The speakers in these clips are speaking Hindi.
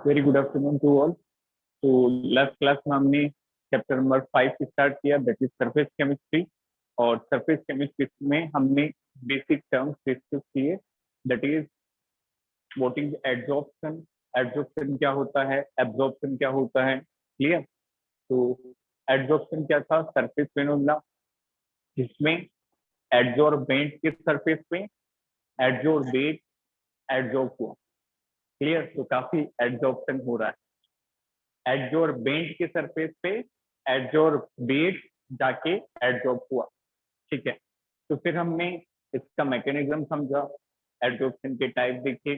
Very good afternoon to all. तो लास्ट क्लास में हमने चैप्टर नंबर 5 स्टार्ट किया, दैट इज सरफेस केमिस्ट्री। और सरफेस केमिस्ट्री में हमने बेसिक टर्म्स डिस्कस किए, that is what is adsorption, adsorption क्या होता है, एब्जॉर्प्शन क्या होता है। क्लियर? तो एडजॉर्प्शन क्या था? सरफेस फिनोमेना जिसमें एडजॉर्बेंट के सरफेस पे एडजॉर्बेट एडजॉर्ब हुआ। क्लियर? तो काफी एडजॉर्प्शन हो रहा है। एडजॉर्बेंट के सरफेस पे एडजॉर्बेट जाके एडजॉर्ब हुआ। ठीक है, तो फिर हमने इसका मैकेनिज्म समझा, एडजॉर्प्शन के टाइप देखे।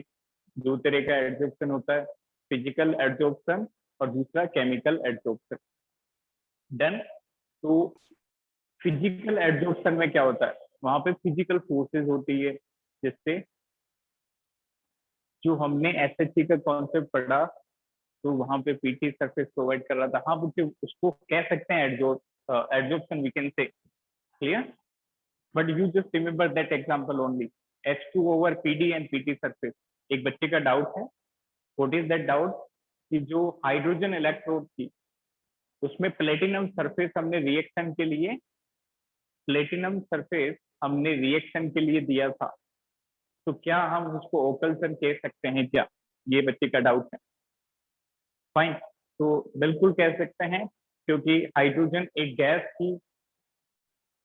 दो तरह का एडजॉर्प्शन होता है, फिजिकल एडजॉर्प्शन और दूसरा केमिकल एडजॉर्प्शन। डन। तो फिजिकल एडजॉर्प्शन में क्या होता है? वहां पे फिजिकल फोर्सेस होती है, जिससे जो हमने एसएचसी का कॉन्सेप्ट पढ़ा, तो वहां पे पीटी सरफेस प्रोवाइड कर रहा था। हाँ बच्चे, उसको कह सकते हैं adsorption we can say. Clear? But you just remember that example only, H2 over PD and PT surface. एक बच्चे का डाउट है, व्हाट इज दैट डाउट? कि जो हाइड्रोजन इलेक्ट्रोड थी उसमें प्लेटिनम सरफेस हमने रिएक्शन के लिए, प्लेटिनम सरफेस हमने रिएक्शन के लिए दिया था, तो क्या हम उसको ओकल्सन कह सकते हैं क्या? ये बच्चे का डाउट है। फाइन, तो बिल्कुल कह सकते हैं, क्योंकि हाइड्रोजन एक गैस थी,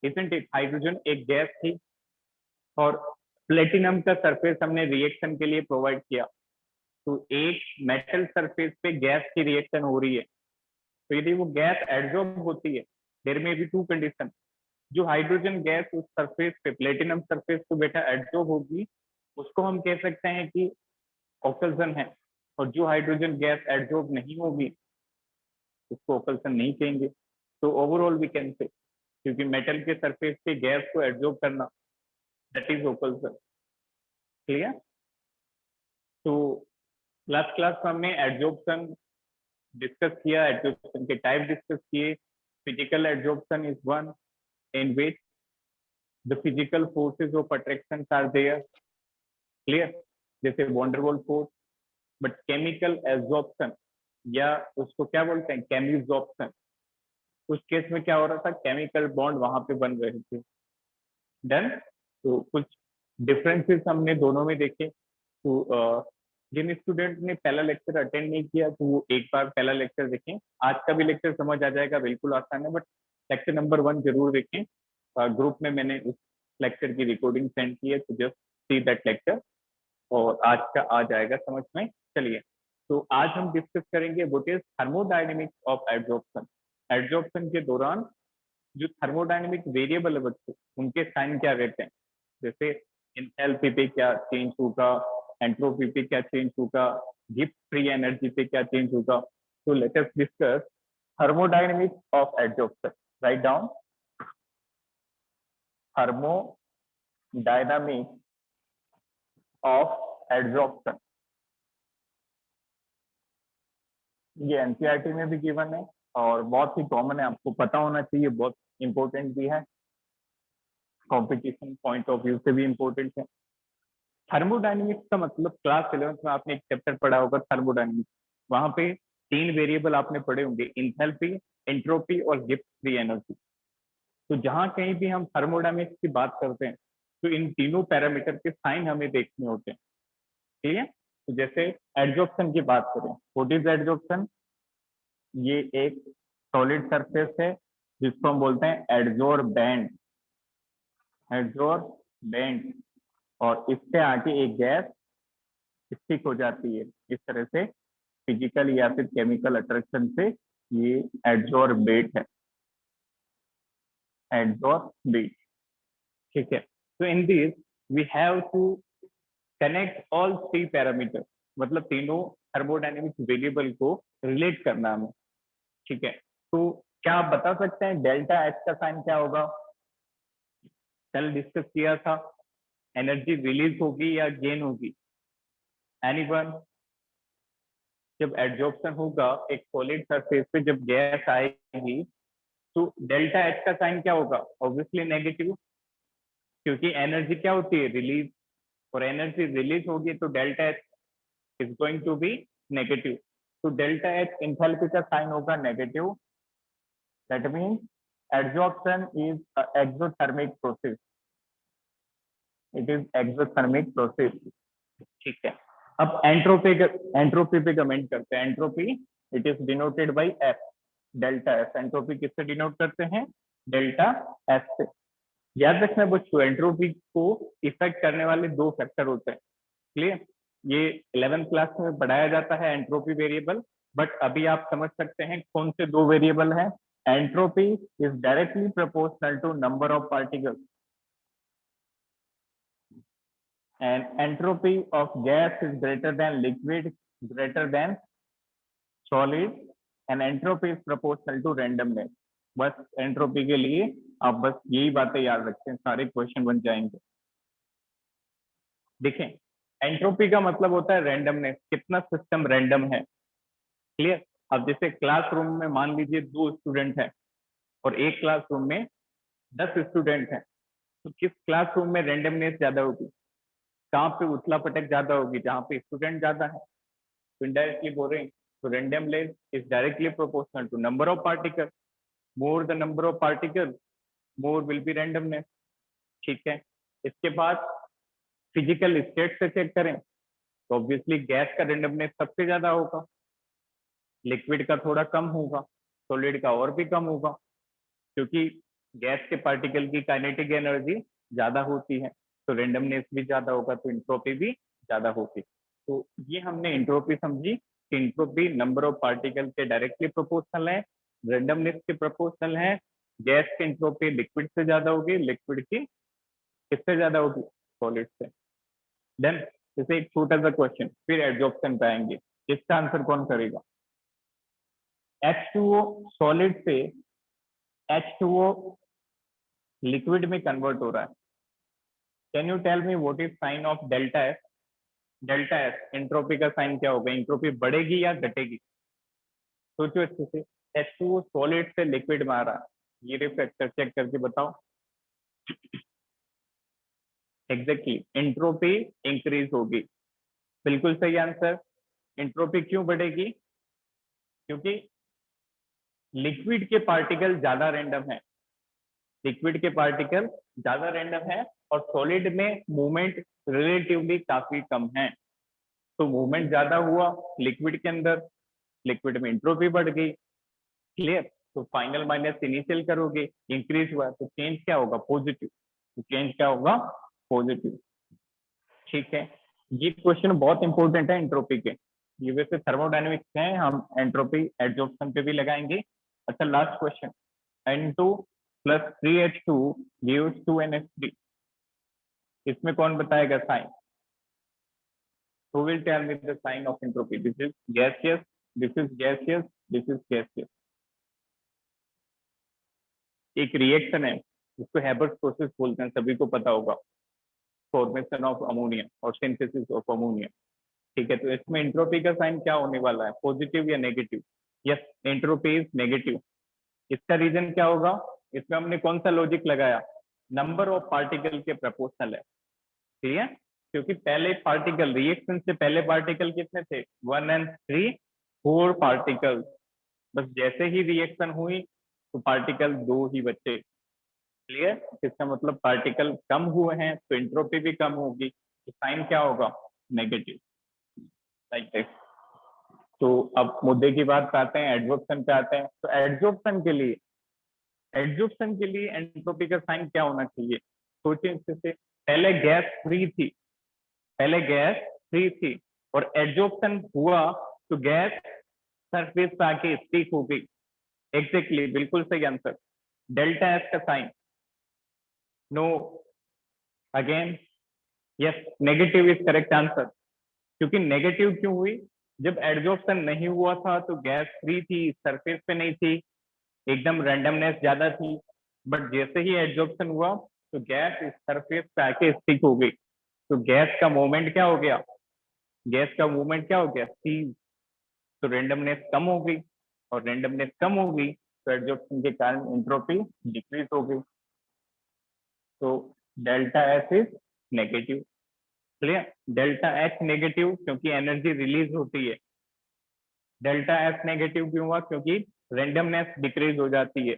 इजंट इट? हाइड्रोजन एक गैस थी और प्लेटिनम का सरफेस हमने रिएक्शन के लिए प्रोवाइड किया। तो एक मेटल सरफेस पे गैस की रिएक्शन हो रही है, तो यदि वो गैस एडजॉर्ब होती है, देयर में बी टू कंडीशन। जो हाइड्रोजन गैस उस सरफेस पे, प्लेटिनम सरफेस पे बेटा एडजॉर्ब होगी, उसको हम कह सकते हैं कि ऑक्सीजन है। और जो हाइड्रोजन गैस एडजॉर्ब नहीं होगी उसको ऑक्सीजन नहीं कहेंगे। तो ओवरऑल वी कैन से, क्योंकि मेटल के सरफेस पे गैस को एडजॉर्ब करना, दैट इज ऑक्सीजन। क्लियर? तो लास्ट क्लास में हमने एडजॉर्प्शन डिस्कस किया, एडजॉर्प्शन के टाइप डिस्कस किए। Physical adsorption is one in which the physical forces of attraction are there. Clear? जैसे van der Waals force. But chemical absorption, या उसको क्या बोलते हैं, केमिजॉर्प्शन, उस केस में क्या हो रहा था? केमिकल बॉन्ड वहां पे बन रहे थे। डन। तो कुछ डिफरेंसेस हमने दोनों में देखे। तो जिन स्टूडेंट ने पहला लेक्चर अटेंड नहीं किया, तो वो एक बार पहला लेक्चर देखें। आज का भी लेक्चर समझ आ जाएगा, बिल्कुल आसान है, बट लेक्चर नंबर 1 जरूर देखें। ग्रुप में मैंने उस लेक्चर की रिकॉर्डिंग सेंड की है, तो जस्ट सी दैट लेक्चर, और आज का आ जाएगा समझ में। चलिए, तो आज हम डिस्कस करेंगे what is thermodynamics of adsorption. Adsorption के दौरान जो थर्मोडायनेमिक वेरिएबल है बच्चों, उनके साइन क्या रहते हैं? जैसे एंथैल्पी पे क्या चेंज होगा, एंट्रोपी पे क्या चेंज होगा, गिब्स फ्री एनर्जी पे क्या चेंज होगा। तो let us discuss thermodynamics of adsorption. Write down, thermodynamics of adsorption. ये एनसीईआरटी में भी गिवन है और बहुत ही कॉमन है, आपको पता होना चाहिए, बहुत इंपॉर्टेंट भी है, कंपटीशन पॉइंट ऑफ व्यू से भी इंपॉर्टेंट है। थर्मोडायनेमिक्स का मतलब क्लास 11th में आपने एक चैप्टर पढ़ा होगा थर्मोडायनेमिक्स। वहां पे 3 वेरिएबल आपने पढ़े होंगे, इंथैल्पी, एंट्रोपी और गिब्स फ्री एनर्जी। तो जहां कहीं भी हम थर्मोडायनेमिक्स की बात करते हैं, तो इन तीनों पैरामीटर के साइन हमें देखने होते हैं। ठीक है? तो जैसे एडजॉर्प्शन की बात करें, व्हाट इज एडजॉर्प्शन? ये एक सॉलिड सरफेस है जिसको हम बोलते हैं एडजॉर्बेंट, एडजॉर्बेंट। और इससे आगे एक गैस स्टिक हो जाती है, इस तरह से फिजिकल या फिर केमिकल अट्रैक्शन से ये एडजॉर्बेट है, एडजॉर्बेट। ठीक है? तो in this we have to connect all 3 parameter, मतलब तीनों थर्मोडायनेमिक्स वेरिएबल को रिलेट करना हमें। ठीक है? तो क्या आप बता सकते हैं डेल्टा एच का साइन क्या होगा? कल डिस्कस किया था, एनर्जी रिलीज होगी या गेन होगी? एनीवन? जब एडजॉर्प्शन होगा एक सॉलिड सरफेस पे, जब गैस आएगी, तो डेल्टा एच का साइन क्या होगा? ऑब्वियसली नेगेटिव, क्योंकि एनर्जी क्या होती है? रिलीज, और एनर्जी रिलीज होगी तो delta H is going to be negative. तो डेल्टा एच इंथैल्पी का साइन होगा negative. That means adsorption is exothermic process, it is exothermic process. ठीक है, अब एंट्रोपी पे कमेंट करते हैं। Entropy it is denoted by F, delta F. Entropy किससे डिनोट करते हैं? डेल्टा एफ से। याद रखना बच्चों, एंट्रोपी को इफेक्ट करने वाले दो फैक्टर होते हैं। क्लियर? ये 11th क्लास में पढ़ाया जाता है एंट्रोपी वेरिएबल, बट अभी आप समझ सकते हैं कौन से दो वेरिएबल हैं। Entropy is directly proportional to number of particles and entropy of gas is greater than liquid, greater than solid, and entropy is proportional to randomness। बस एंट्रोपी के लिए आप बस यही बातें याद रखें, सारे क्वेश्चन बन जाएंगे। देखें, एंट्रोपी का मतलब होता है रैंडमनेस, कितना सिस्टम रैंडम है। क्लियर? अब जैसे क्लासरूम में मान लीजिए 2 स्टूडेंट हैं और एक क्लासरूम में 10 स्टूडेंट हैं, तो किस क्लासरूम में रैंडमनेस ज्यादा होगी? कहाँ पे उथला पटक ज्यादा होगी? जहाँ पे स्टूडेंट ज्यादा है। तो इनडायरेक्टली बोल रहे हैं, तो randomness is directly proportional to number of particles, more the number of particles more will be randomness। ठीक है, इसके बाद फिजिकल स्टेट से चेक करें तो ऑब्वियसली गैस का रेंडमनेस सबसे ज्यादा होगा, लिक्विड का थोड़ा कम होगा, सॉलिड का और भी कम होगा, क्योंकि गैस के पार्टिकल की काइनेटिक एनर्जी ज्यादा होती है, तो रेंडमनेस भी ज्यादा होगा, तो इंट्रोपी भी ज्यादा होगी। तो ये हमने इंट्रोपी समझी कि इंट्रोपी नंबर ऑफ पार्टिकल के डायरेक्टली प्रोपोर्शनल है, रेंडमनेस के प्रोपोर्शनल है। गैस की इंट्रोपी लिक्विड से ज्यादा होगी, लिक्विड की किससे ज्यादा होगी? सॉलिड से। देन जैसे एक छोटा सा क्वेश्चन, फिर एडजॉर्प्शन पे आएंगे, इसका आंसर कौन करेगा? H2O सॉलिड से H2O लिक्विड में कन्वर्ट हो रहा है। Can you tell me what is sign of delta F? Delta F entropy का साइन क्या होगा? एंट्रोपी बढ़ेगी या घटेगी? सोचो अच्छे से। H2O सॉलिड से लिक्विड में आ रहा है, ये रिफ्लेक्टर चेक करके बताओ। एग्जैक्टली, एंट्रोपी इंक्रीज होगी। बिल्कुल सही आंसर। एंट्रोपी क्यों बढ़ेगी? क्योंकि लिक्विड के पार्टिकल ज्यादा रैंडम है, लिक्विड के पार्टिकल ज्यादा रैंडम है और सॉलिड में मूवमेंट रिलेटिवली काफी कम है। तो मूवमेंट ज्यादा हुआ लिक्विड के अंदर, लिक्विड में एंट्रोपी बढ़ गई। क्लियर? तो फाइनल माइनस इनिशियल करोगे, इंक्रीज हुआ तो चेंज क्या होगा? पॉजिटिव। तो चेंज क्या होगा? पॉजिटिव। ठीक है, ये क्वेश्चन बहुत इंपॉर्टेंट है एंट्रोपी के, ये वैसे थर्मोडायनेमिक्स हैं, हम एंट्रोपी एडजॉर्प्शन पे भी लगाएंगे। अच्छा, last question, N2 + 3H2 gives 2NH3, इसमें कौन बताएगा sign? Who will tell me the sign of entropy? This is gaseous, this is gaseous, this is gaseous। एक रिएक्शन है, उसको हैबर्स प्रोसेस बोलते हैं, सभी को पता होगा, फॉर्मेशन ऑफ अमोनिया और सिंथेसिस ऑफ अमोनिया। ठीक है, तो इसमें एंट्रोपी का साइन क्या होने वाला है? पॉजिटिव या negative? Yes, entropy is negative. इसका रीजन क्या होगा? इसमें हमने कौन सा लॉजिक लगाया? नंबर ऑफ पार्टिकल के प्रपोर्शनल है। ठीक है, क्योंकि पहले पार्टिकल, रिएक्शन से पहले पार्टिकल कितने थे? 1 and 3, 4 पार्टिकल। बस जैसे ही रिएक्शन हुई तो पार्टिकल 2 ही बचे। क्लियर? इसका मतलब पार्टिकल कम हुए हैं तो एंट्रोपी भी कम होगी, तो साइन क्या होगा? Negative, like this. तो अब मुद्दे की बात पे आते हैं, एडजॉर्प्शन पे आते हैं। तो एडजॉर्प्शन के लिए एंट्रोपी का साइन क्या होना चाहिए? सोचिए इससे से, पहले गैस फ्री थी, पहले गैस फ्री थी और एडजॉर्प्शन हुआ तो गैस सरफेस पे आके स्टिक हो गई। एग्जैक्टली, बिल्कुल सही आंसर। डेल्टा एस का sign? No, again yes, negative is correct answer. क्योंकि नेगेटिव क्यों हुई? जब एडजॉर्प्शन नहीं हुआ था तो गैस फ्री थी, सरफेस पे नहीं थी, एकदम रैंडमनेस ज्यादा थी। बट जैसे ही एडजॉर्प्शन हुआ तो गैस इस सरफेस पे आके स्टिक हो गई, तो गैस का मूवमेंट क्या हो गया? गैस का मूवमेंट क्या हो गया? सी। तो रेंडमनेस कम हो गई, और रेंडमनेस कम हो गई तो एडजॉर्प्शन के कारण एंट्रोपी डिक्रीज हो गई। तो delta S is negative. Clear. Delta H negative क्योंकि एनर्जी रिलीज होती है। डेल्टा एफ नेगेटिव क्यों हुआ? क्योंकि रेंडमनेस डिक्रीज हो जाती है।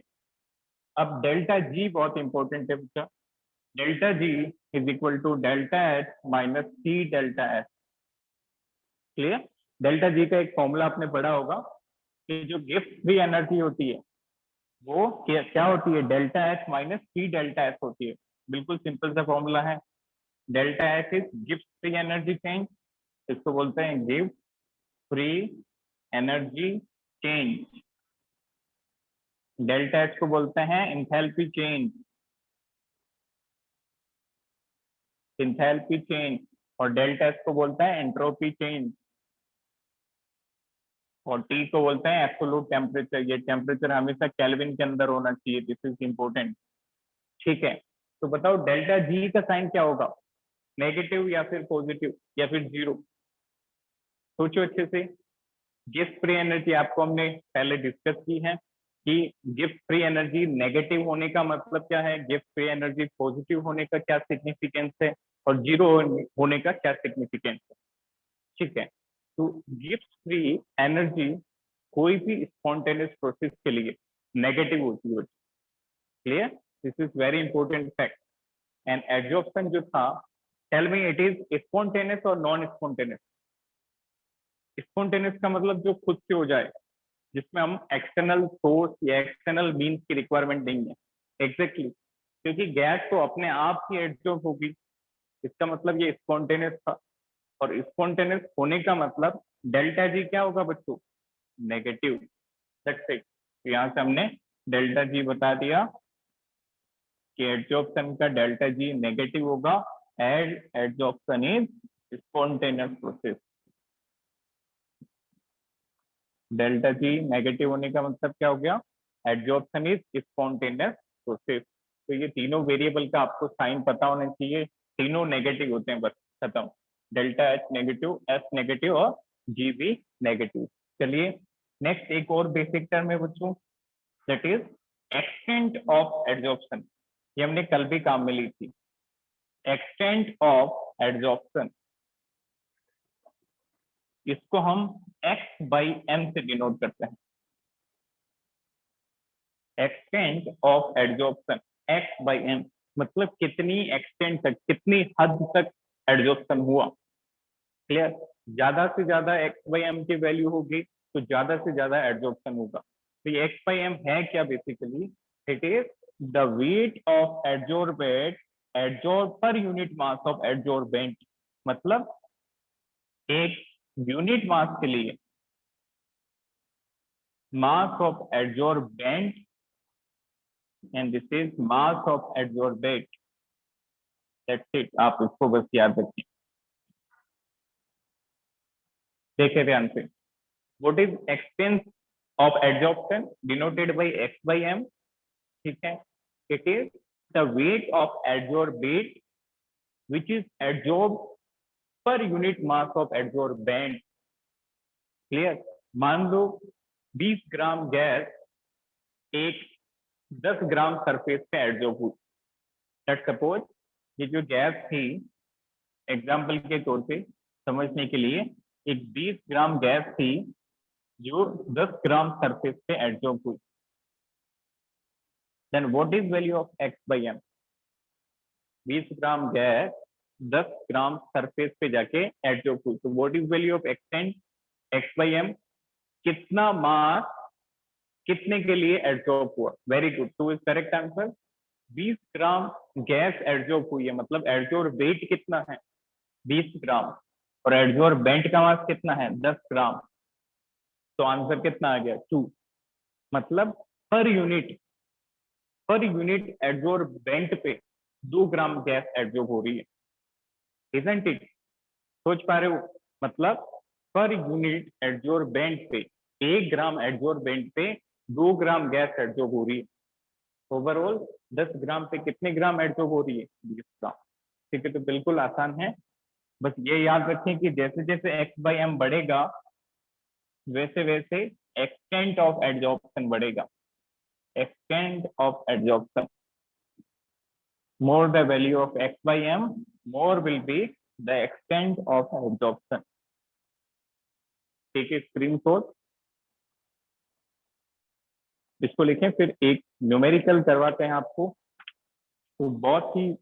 अब डेल्टा जी बहुत इंपॉर्टेंट है बच्चा। Delta G is equal to delta H minus C delta S. Clear. Delta G का एक फॉर्मूला आपने पढ़ा होगा कि जो गिफ्ट फ्री एनर्जी होती है वो क्या होती है? Delta H minus C delta S होती है। बिल्कुल सिंपल सा फॉर्मूला है। Delta H is gift free energy change, इसको बोलते हैं gift free energy change. Delta H को बोलते हैं इंथैल्पी चेंज, इंथैल्पी चेंज। और डेल्टा एस को बोलता है एंट्रोपी चेंज। और टी को बोलते हैं एब्सोल्यूट टेम्परेचर। ये टेम्परेचर हमेशा केल्विन के अंदर होना चाहिए, दिस इज इंपॉर्टेंट। ठीक है, तो बताओ डेल्टा जी का साइन क्या होगा? नेगेटिव या फिर पॉजिटिव या फिर जीरो? सोचो अच्छे से। गिफ्ट फ्री एनर्जी आपको हमने पहले डिस्कस की है कि गिफ्ट फ्री एनर्जी नेगेटिव होने का मतलब क्या है, गिफ्ट फ्री एनर्जी पॉजिटिव होने का क्या सिग्निफिकेंस है, और जीरो होने का क्या सिग्निफिकेंस है। ठीक है, तो गिफ्ट फ्री एनर्जी कोई भी स्पॉन्टेनियस प्रोसेस के लिए नेगेटिव होती है। Clear, this is very important fact. And adsorption जो था, tell me it is spontaneous और नॉन स्पॉन्टेनियस? स्पॉन्टेनियस का मतलब जो खुद से हो जाए, जिसमें हम एक्सटर्नल सोर्स या एक्सटर्नल मीन्स की रिक्वायरमेंट नहीं है। एग्जैक्टली, क्योंकि गैस तो अपने आप ही एड्जॉर्ब होगी, इसका मतलब ये स्पॉन्टेनियस था। और स्पॉन्टेनियस होने का मतलब डेल्टा जी क्या होगा बच्चों? नेगेटिव। That's it. तो यहाँ से हमने डेल्टा जी बता दिया कि एड्जॉर्प्शन का डेल्टा जी नेगेटिव होगा as adsorption is spontaneous process. Delta G negative होने का मतलब क्या हो गया? Adsorption is spontaneous process. तो ये तीनों वेरिएबल का आपको साइन पता होना चाहिए। तीनों नेगेटिव होते हैं, बस खत्म। Delta H negative, S negative और जी भी नेगेटिव। चलिए नेक्स्ट एक और बेसिक टर्म है बच्चों, that is extent of adsorption. ये हमने कल भी काम में ली थी। एक्सटेंट ऑफ एड्जॉर्प्शन, इसको हम एक्स बाई एम से डिनोट करते हैं। Extent of adsorption, x by m मतलब कितनी एक्सटेंट तक, कितनी हद तक एड्जॉर्प्शन हुआ। क्लियर। ज्यादा से ज्यादा एक्स बाई एम की वैल्यू होगी तो ज्यादा से ज्यादा एड्जॉर्प्शन होगा। तो ये एक्स बाई एम है क्या? Basically it is the weight of adsorbate adsorb पर यूनिट मास ऑफ एड्जॉर्बेंट। मतलब एक यूनिट मास के लिए mass of adsorbent and this is mass of adsorbate. That's it, आप इसको बस याद रखिए। देखे ध्यान से, what is extents of adsorption denoted by x by m. ठीक है, it is the weight of adsorbate which is adsorb पर unit mass of adsorbent. Clear. मान लो 20 ग्राम गैस एक 10 ग्राम सरफेस पे एड्जॉर्ब हुई। लेट्स सपोज ये जो गैस थी, एग्जाम्पल के तौर पे समझने के लिए, एक 20 ग्राम गैस थी जो 10 ग्राम सरफेस पे एड्जॉर्ब हुई। Then what is value of x by m? 20 gram gas 10 gram surface पे जाके एड्जॉर्ब हुई, तो what is value of extent? X by m, कितना मास कितने के लिए एड्जॉर्ब हुआ। Very good, two is correct answer. 20 gram gas adsorb हुई है, मतलब एड्जॉर्ब वेट कितना है? 20 ग्राम। और एड्जॉर्बेंट का मास कितना है? 10 ग्राम। तो आंसर कितना आ गया? 2। मतलब पर यूनिट एड्जॉर्बेंट पे 2 ग्राम गैस एड्जॉर्ब हो रही है। Isn't it? सोच पा रहे हो? मतलब पर यूनिट एड्जॉर्बेंट पे 1 ग्राम एड्जॉर्बेंट पे 2 ग्राम गैस एड्जॉर्ब हो रही है। ओवरऑल 10 ग्राम पे कितने ग्राम एड्जॉर्ब हो रही है? 20 ग्राम। ठीक है, तो बिल्कुल आसान है। बस ये याद रखें कि जैसे जैसे एक्स बाई एम बढ़ेगा वैसे वैसे एक्सटेंट ऑफ एड्जॉर्प्शन बढ़ेगा। Extent of adsorption, more the value of x by m, more will be the extent of absorption. Take a screenshot, इसको लिखें, फिर एक न्यूमेरिकल करवाते हैं आपको। तो बहुत ही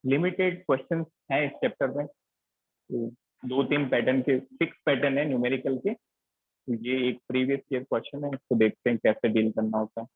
लिमिटेड क्वेश्चन हैं इस चैप्टर में। तो 2-3 पैटर्न के 6 पैटर्न है न्यूमेरिकल के। तो ये एक प्रीवियस ईयर क्वेश्चन है, इसको देखते हैं कैसे डील करना होता है।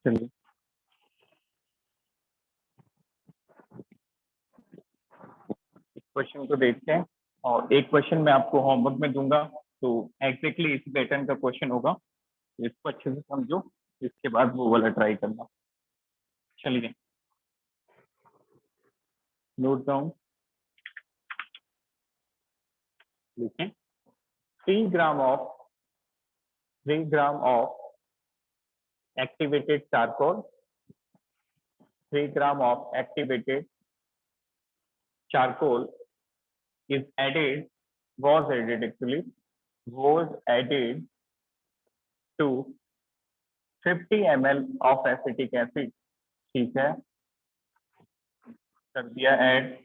चलिए क्वेश्चन को देखते हैं, और एक क्वेश्चन मैं आपको होमवर्क में दूंगा। तो एग्जैक्टली इसी पैटर्न का क्वेश्चन होगा, इसको अच्छे से समझो, इसके बाद वो वाला ट्राई करना। चलिए नोट डाउन, लिखें। 3 gram of activated charcoal, 3 gram of activated charcoal is added, was added actually, was added to 50 ml of acetic acid। ठीक है, कर दिया ऐड।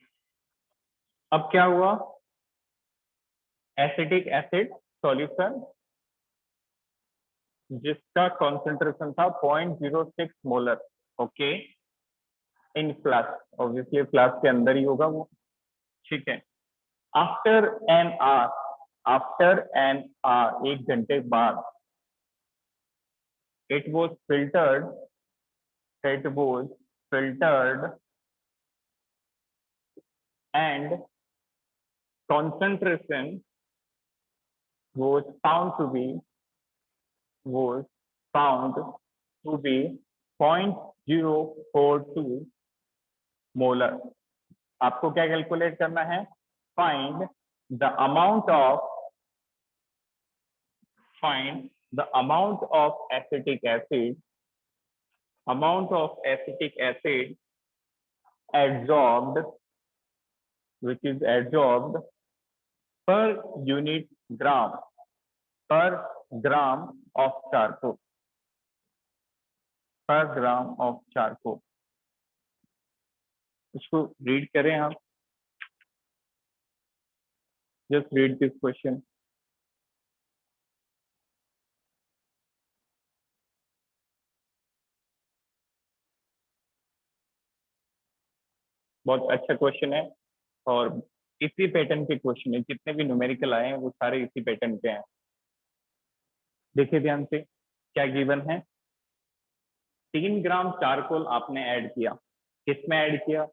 अब क्या हुआ, एसिटिक एसिड सॉल्यूशन जिसका कॉन्सेंट्रेशन था 0.06 मोलर, ओके, इन फ्लास्क, ऑब्वियसली फ्लास्क के अंदर ही होगा वो। ठीक है, after an hour, after an hour, 1 घंटे बाद, it was filtered, it was filtered and concentration was found to be, was found to be 0.042 molar। आपको क्या कैलकुलेट करना है, find the amount of, find the amount of acetic acid, amount of acetic acid adsorbed, which is adsorbed per unit gram, per gram of charcoal, per gram of charcoal। इसको रीड करें हम, जस्ट रीड दिस क्वेश्चन। बहुत अच्छा क्वेश्चन है, और इसी पैटर्न के क्वेश्चन है, जितने भी न्यूमेरिकल आए हैं वो सारे इसी पैटर्न के हैं। देखिए ध्यान से, क्या गिवन है, 3 ग्राम चारकोल आपने ऐड किया, किसमें ऐड किया,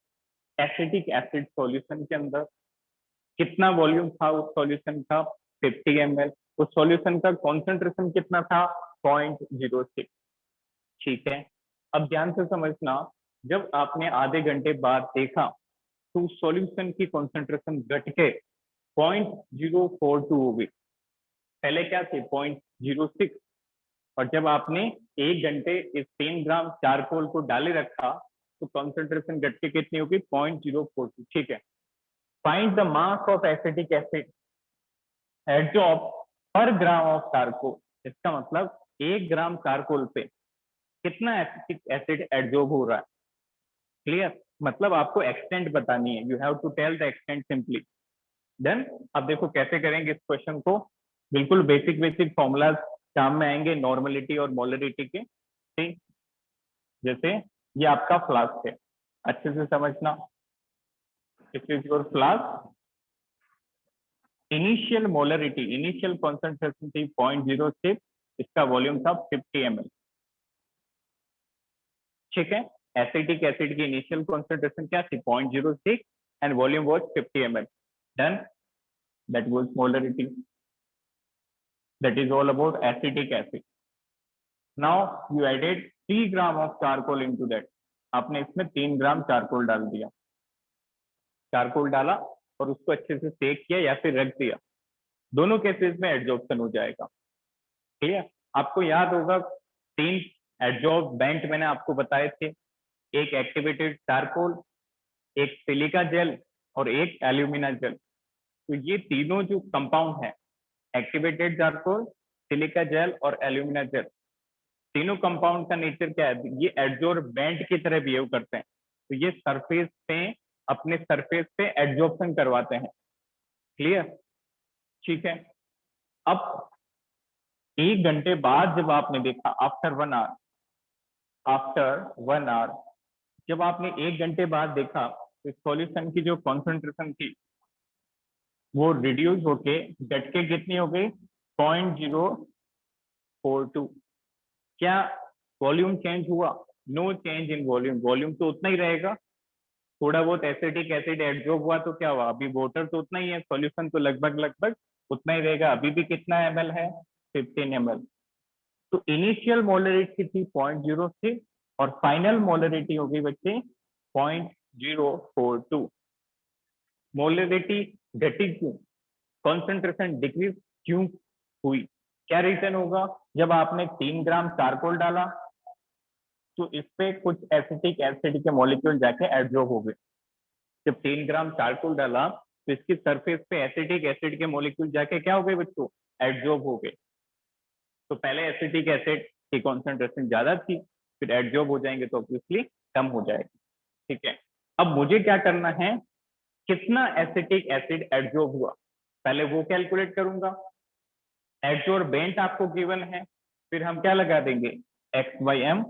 एसिटिक एसिड सॉल्यूशन के अंदर। कितना वॉल्यूम था उस सॉल्यूशन का, 50 ml। उस सॉल्यूशन का कॉन्सेंट्रेशन कितना था, 0.06। ठीक है, अब ध्यान से समझना, जब आपने आधे घंटे बाद देखा तो सॉल्यूशन की कॉन्सेंट्रेशन घट के 0.042 हो गई। पहले क्या थी, 0.06। और जब आपने 1 घंटे इस 3 ग्राम चारकोल को डाले रखा तो कॉन्सेंट्रेशन घट के कितनी होगी, 0.042। ठीक है, find the mass of acetic acid adsorb पर ग्राम ऑफ चारकोल। इसका मतलब 1 ग्राम चारकोल पे कितना एसिटिक एसिड एडजॉर्ब हो रहा है। क्लियर, मतलब आपको एक्सटेंट बतानी है, you have to tell the extent simply. Then अब देखो कैसे करेंगे इस क्वेश्चन को, बिल्कुल बेसिक बेसिक फॉर्मूलाज काम में आएंगे, नॉर्मलिटी और मोलरिटी के। ठीक, जैसे ये आपका फ्लास्क है, अच्छे से समझना, it is your flask, initial molarity, initial concentration थी 0.06, इसका वॉल्यूम था 50 ml। ठीक है, एसिटिक एसिड की इनिशियल कॉन्सेंट्रेशन क्या थी, 0.06, and volume was 50 ml। Done, that was molarity, that is all about acetic acid. Now you added 3 gram of charcoal into that, आपने इसमें 3 ग्राम चारकोल डाल दिया। चारकोल डाला और उसको अच्छे से सेक किया या फिर रख दिया, दोनों केसेस में एडजॉर्प्शन हो जाएगा। ठीक है, आपको याद होगा 3 एडजॉर्बेंट मैंने आपको बताए थे, एक एक्टिवेटेड चारकोल, एक सिलिका जेल और एक एल्यूमिना जेल। तो ये तीनों जो कंपाउंड है, एक्टिवेटेड चारकोल, सिलिका जेल और एल्यूमिना जेल, तीनों कंपाउंड का नेचर क्या है, ये एडजॉर्बेंट की तरह बिहेव करते हैं। तो ये सरफेस पे, अपने सरफेस पे एडजॉर्प्शन करवाते हैं। क्लियर? ठीक है। अब 1 घंटे बाद जब आपने देखा, आफ्टर 1 आवर, जब आपने 1 घंटे बाद देखा तो सॉल्यूशन की जो कॉन्सेंट्रेशन थी वो रिड्यूस होके घट के कितनी हो गई, 0.042। क्या वॉल्यूम चेंज हुआ? No change in volume, volume तो उतना ही रहेगा। थोड़ा बहुत एसिटिक एसिड एडजॉर्ब हुआ तो क्या हुआ, अभी वाटर तो उतना ही है, सॉल्यूशन तो लगभग लगभग उतना ही रहेगा। अभी भी कितना ml है, 15 ml। तो इनिशियल मोलरिटी थी 0.06 और फाइनल मोलरिटी हो गई बच्चे 0.042। मोलरिटी घटी क्यों, कॉन्सेंट्रेशन डिक्रीज क्यों हुई? क्या रीजन होगा? जब आपने 3 ग्राम चारकोल डाला तो इस पे कुछ एसिटिक एसिड के मॉलिक्यूल जाके एडजॉर्ब हो गए। जब 3 ग्राम चारकोल डाला तो इसकी सरफेस पे एसिटिक एसिड के मॉलिक्यूल जाके क्या हो गए बच्चों, एडजॉर्ब हो गए। तो पहले एसिटिक एसिड की कॉन्सेंट्रेशन ज्यादा थी, फिर एडजॉर्ब हो जाएंगे तो ऑब्वियसली कम हो जाएगी। ठीक है, अब मुझे क्या करना है, कितना एसिटिक एसिड एडजॉर्ब हुआ, पहले वो कैलकुलेट करूंगा। एडजॉर्बेंट आपको गिवन है, फिर हम क्या लगा देंगे, x/m,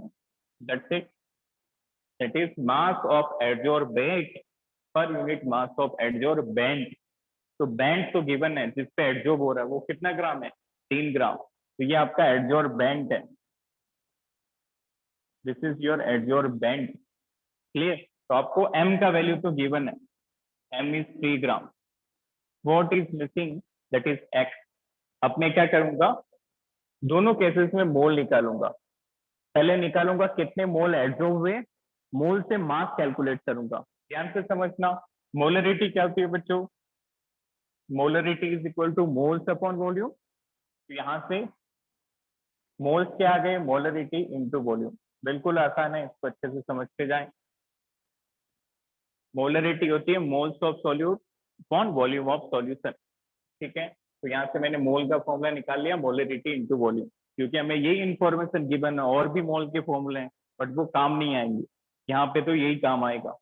that's it, that is mass of adsorbent पर यूनिट मास ऑफ एडजॉर्बेंट। तो बेंट तो गिवन है, जिस पे एडजॉर्ब हो रहा है वो कितना ग्राम है, 3 ग्राम। तो ये आपका एडजॉर्बेंट है, this is your adsorbent. Clear? तो आपको m का वैल्यू तो गिवन है, m is 3 gram. What is missing, that is x। अब मैं क्या करूंगा, दोनों केसेस में मोल निकालूंगा। पहले निकालूंगा कितने मोल एडजॉर्ब हुए, मोल से मास कैलकुलेट करूंगा। ध्यान से समझना, मोलरिटी क्या होती है बच्चों, molarity is equal two moles upon volume. तो यहाँ से मोल्स क्या आ गए, मोलरिटी इंटू वॉल्यूम। बिल्कुल आसान है, इसको अच्छे से समझते जाएं। मोलरिटी होती है moles of solute upon volume of solution. ठीक है, तो यहाँ से मैंने मोल का फॉर्मूला निकाल लिया, मोलरिटी इंटू वॉल्यूम, क्योंकि हमें यही इंफॉर्मेशन गिवन है, और भी मोल के फॉर्मूले हैं बट वो काम नहीं आएंगे, यहाँ पे तो यही काम आएगा।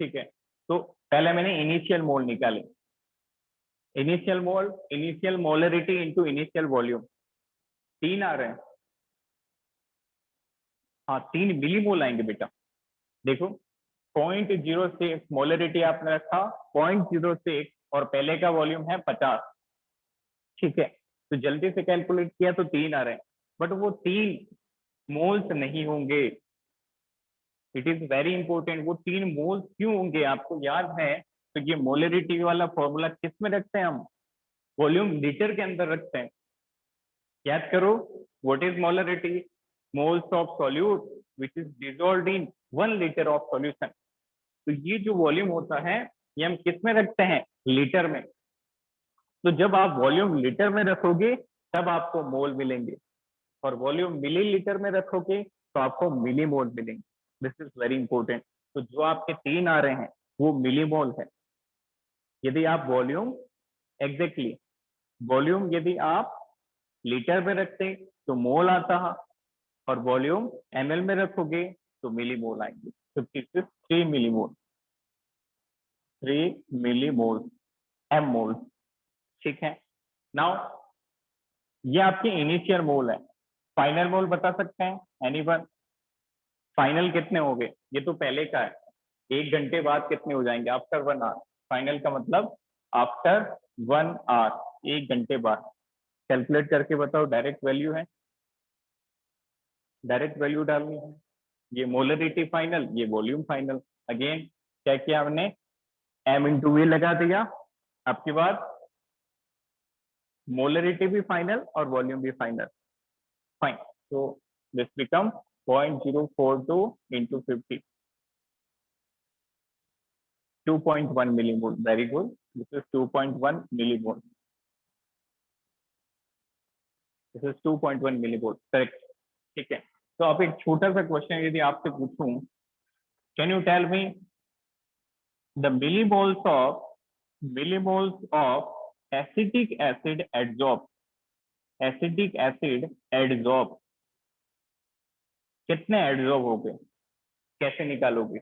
ठीक है, तो पहले मैंने इनिशियल मोल निकाले, initial molarity into initial volume, 3 आ रहे हैं। हाँ, 3 मिलीमोल आएंगे बेटा। देखो 0.06 मोलरिटी आपने रखा, 0.06 और पहले का वॉल्यूम है 50। ठीक है, तो जल्दी से कैलकुलेट किया तो 3 आ रहे हैं, बट वो 3 मोल्स नहीं होंगे। इट इज वेरी इंपॉर्टेंट, वो 3 मोल्स क्यों होंगे, आपको याद है? तो ये मोलरिटी वाला फॉर्मूला किस में रखते हैं हम, वॉल्यूम लीटर के अंदर रखते हैं। याद करो, what is molarity, moles of solute which is dissolved in 1 litre of solution. तो ये जो वॉल्यूम होता है ये हम किस में रखते हैं, लीटर में। तो जब आप वॉल्यूम लीटर में रखोगे तब आपको मोल मिलेंगे, और वॉल्यूम मिलीलीटर में रखोगे तो आपको मिलीमोल मिलेंगे। This is very important. तो जो आपके 3 आ रहे हैं वो मिलीमोल है। यदि आप वॉल्यूम, एग्जैक्टली वॉल्यूम यदि आप लीटर में रखते तो मोल आता है, और वॉल्यूम ml में रखोगे तो मिलीमोल आएंगे। तो 3 मिलीमोल, 3 मिलीमोल, m मोल। ठीक है, नाउ ये आपके इनिशियल मोल है। फाइनल मोल बता सकते हैं एनीवन, फाइनल कितने हो गए? ये तो पहले का है, 1 घंटे बाद कितने हो जाएंगे, आफ्टर 1 आवर। फाइनल का मतलब आफ्टर 1 आवर, 1 घंटे बाद। कैलकुलेट करके बताओ, डायरेक्ट वैल्यू है, डायरेक्ट वैल्यू डालनी है। ये मोलरिटी फाइनल, ये वॉल्यूम फाइनल। अगेन क्या किया हमने, m इंटू वी लगा दिया, आपके बाद मोलरिटी भी फाइनल और वॉल्यूम भी final. Fine, so this become 0.042 into 50, 2.1 millimole. Very good. This is 2.1 millimole. This is 2.1 millimole. Correct. ठीक है. तो अब एक छोटा सा क्वेश्चन यदि आपसे पूछूं, can you tell me the millimoles of acetic acid adsorb कितने एडजॉर्ब हो गए, कैसे निकालोगे?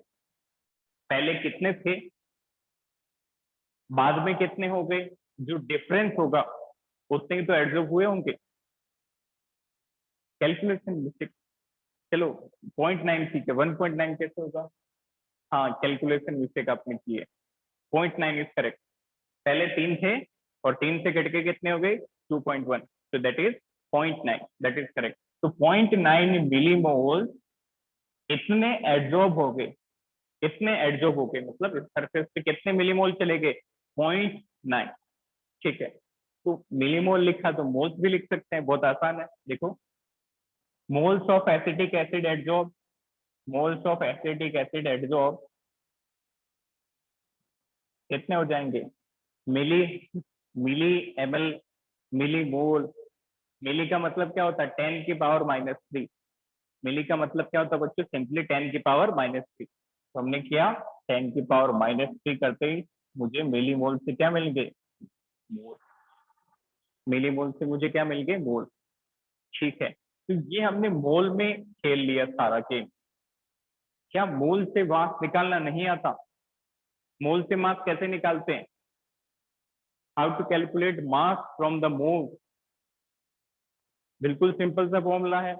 पहले कितने थे, बाद में कितने हो गए, जो डिफरेंस होगा उतने ही तो एडजॉर्ब हुए होंगे. Calculation mistake. चलो 0.9 ठीक है, 1.9 कैसे होगा? हाँ, कैलकुलेशन मिस्टेक आपने की है. 0.9 इज करेक्ट. पहले 3 थे और 3 से कट के कितने हो गए? 2.1. so that is 0.9. that is correct. तो 0.9 मिलीमोल इतने एडजॉर्ब हो गए. कितने एडजॉर्ब हो गए मतलब इस सरफेस पे कितने मिलीमोल चले गए? 0.9. ठीक है. तो मिलीमोल लिखा तो मोल्स भी लिख सकते हैं, बहुत आसान है. देखो, moles of acetic acid adsorb, moles of acetic acid adsorb कितने हो जाएंगे? मिली ml, मिली मोल. मिली का मतलब क्या होता है? 10 की पावर -3. मिली का मतलब क्या होता है बच्चों? सिंपली 10 की पावर -3. तो हमने किया 10 की पावर -3 करते ही मुझे मिली मोल से क्या मिल गए? मोल. मिली मोल से मुझे क्या मिल गए? मोल. ठीक है. तो ये हमने मोल में खेल लिया सारा गेम. क्या मोल से मास निकालना नहीं आता? मोल से मास कैसे निकालते हैं? How to calculate mass from the mole? बिल्कुल सिंपल सा फॉर्मूला है.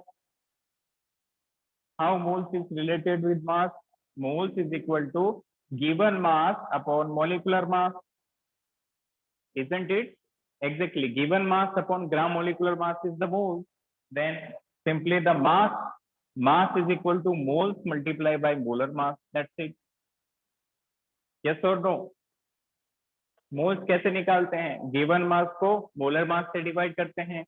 How moles is related with mass? Moles is equal to given mass upon molecular mass. isn't it? Exactly. Given mass upon gram molecular mass is the moles. Then simply the mass is equal to moles multiplied by molar mass. That's it. Yes or no? Moles कैसे निकालते हैं? गिवन मास को मोलर मास से डिवाइड करते हैं.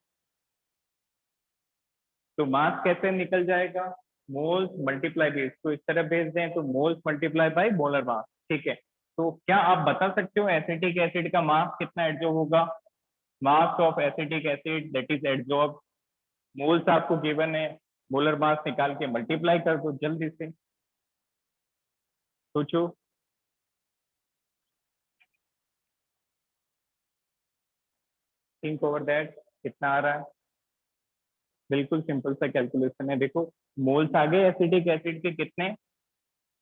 तो मास कैसे निकल जाएगा? मोल्स मल्टीप्लाई बाय, इसको इस तरह भेज दें तो moles multiply by molar mass. ठीक है. तो क्या आप बता सकते हो एसिटिक एसिड का मास कितना एडजॉर्ब होगा? Mass of acetic acid that is adsorb. Moles आपको गिवन है, मोलर मास निकाल के मल्टीप्लाई कर दो जल्दी से. सोचो. Think over that. कितना आ रहा है? बिल्कुल सिंपल सा कैलकुलेशन है. देखो, मोल्स आ गए एसिटिक एसिड के कितने?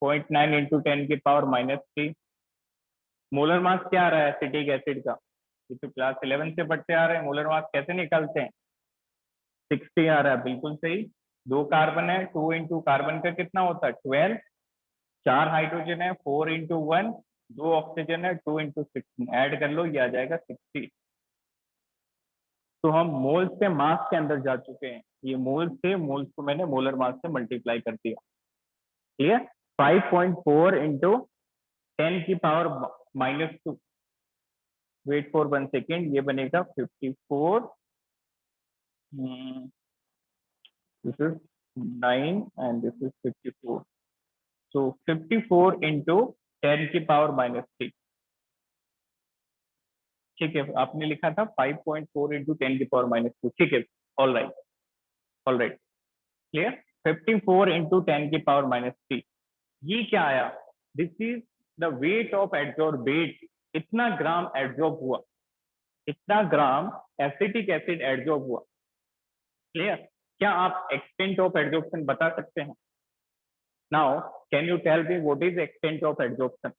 0.9 इंटू 10 की पावर -3. मोलर मास क्या आ रहा है एसिटिक एसिड का? ये तो क्लास 11 से पढ़ते आ रहे हैं. मोलर मास कैसे निकालते हैं? 60 आ रहा है. बिल्कुल सही. 2 कार्बन है, 2 इंटू कार्बन का कितना होता है? 12. 4 हाइड्रोजन है, 4 इंटू 1. 2 ऑक्सीजन है, 2 इंटू 16. ऐड कर लो, ये आ जाएगा 60. तो हम मोल्स से मास के अंदर जा चुके हैं. ये मोल्स को मैंने मोलर मास से मल्टीप्लाई कर दिया. क्लियर? 5.4 इंटू 10 की पावर -2. Wait for 1 second. ये बनेगा 54. This is 9 and this is 54. So 54 into 10 की पावर -3. ठीक है. आपने लिखा था 5.4 इंटू 10 की पावर -2. ठीक है. All right. All right. Clear? 54 into 10 की पावर -3. ये क्या आया? This is the weight of adsorbate. इतना ग्राम एडजॉर्ब हुआ, इतना ग्राम एसिटिक एसिड एडजॉर्ब हुआ. क्लियर? क्या आप एक्सटेंट ऑफ एडजॉर्प्शन बता सकते हैं? Now can you tell me what is extent of adsorption?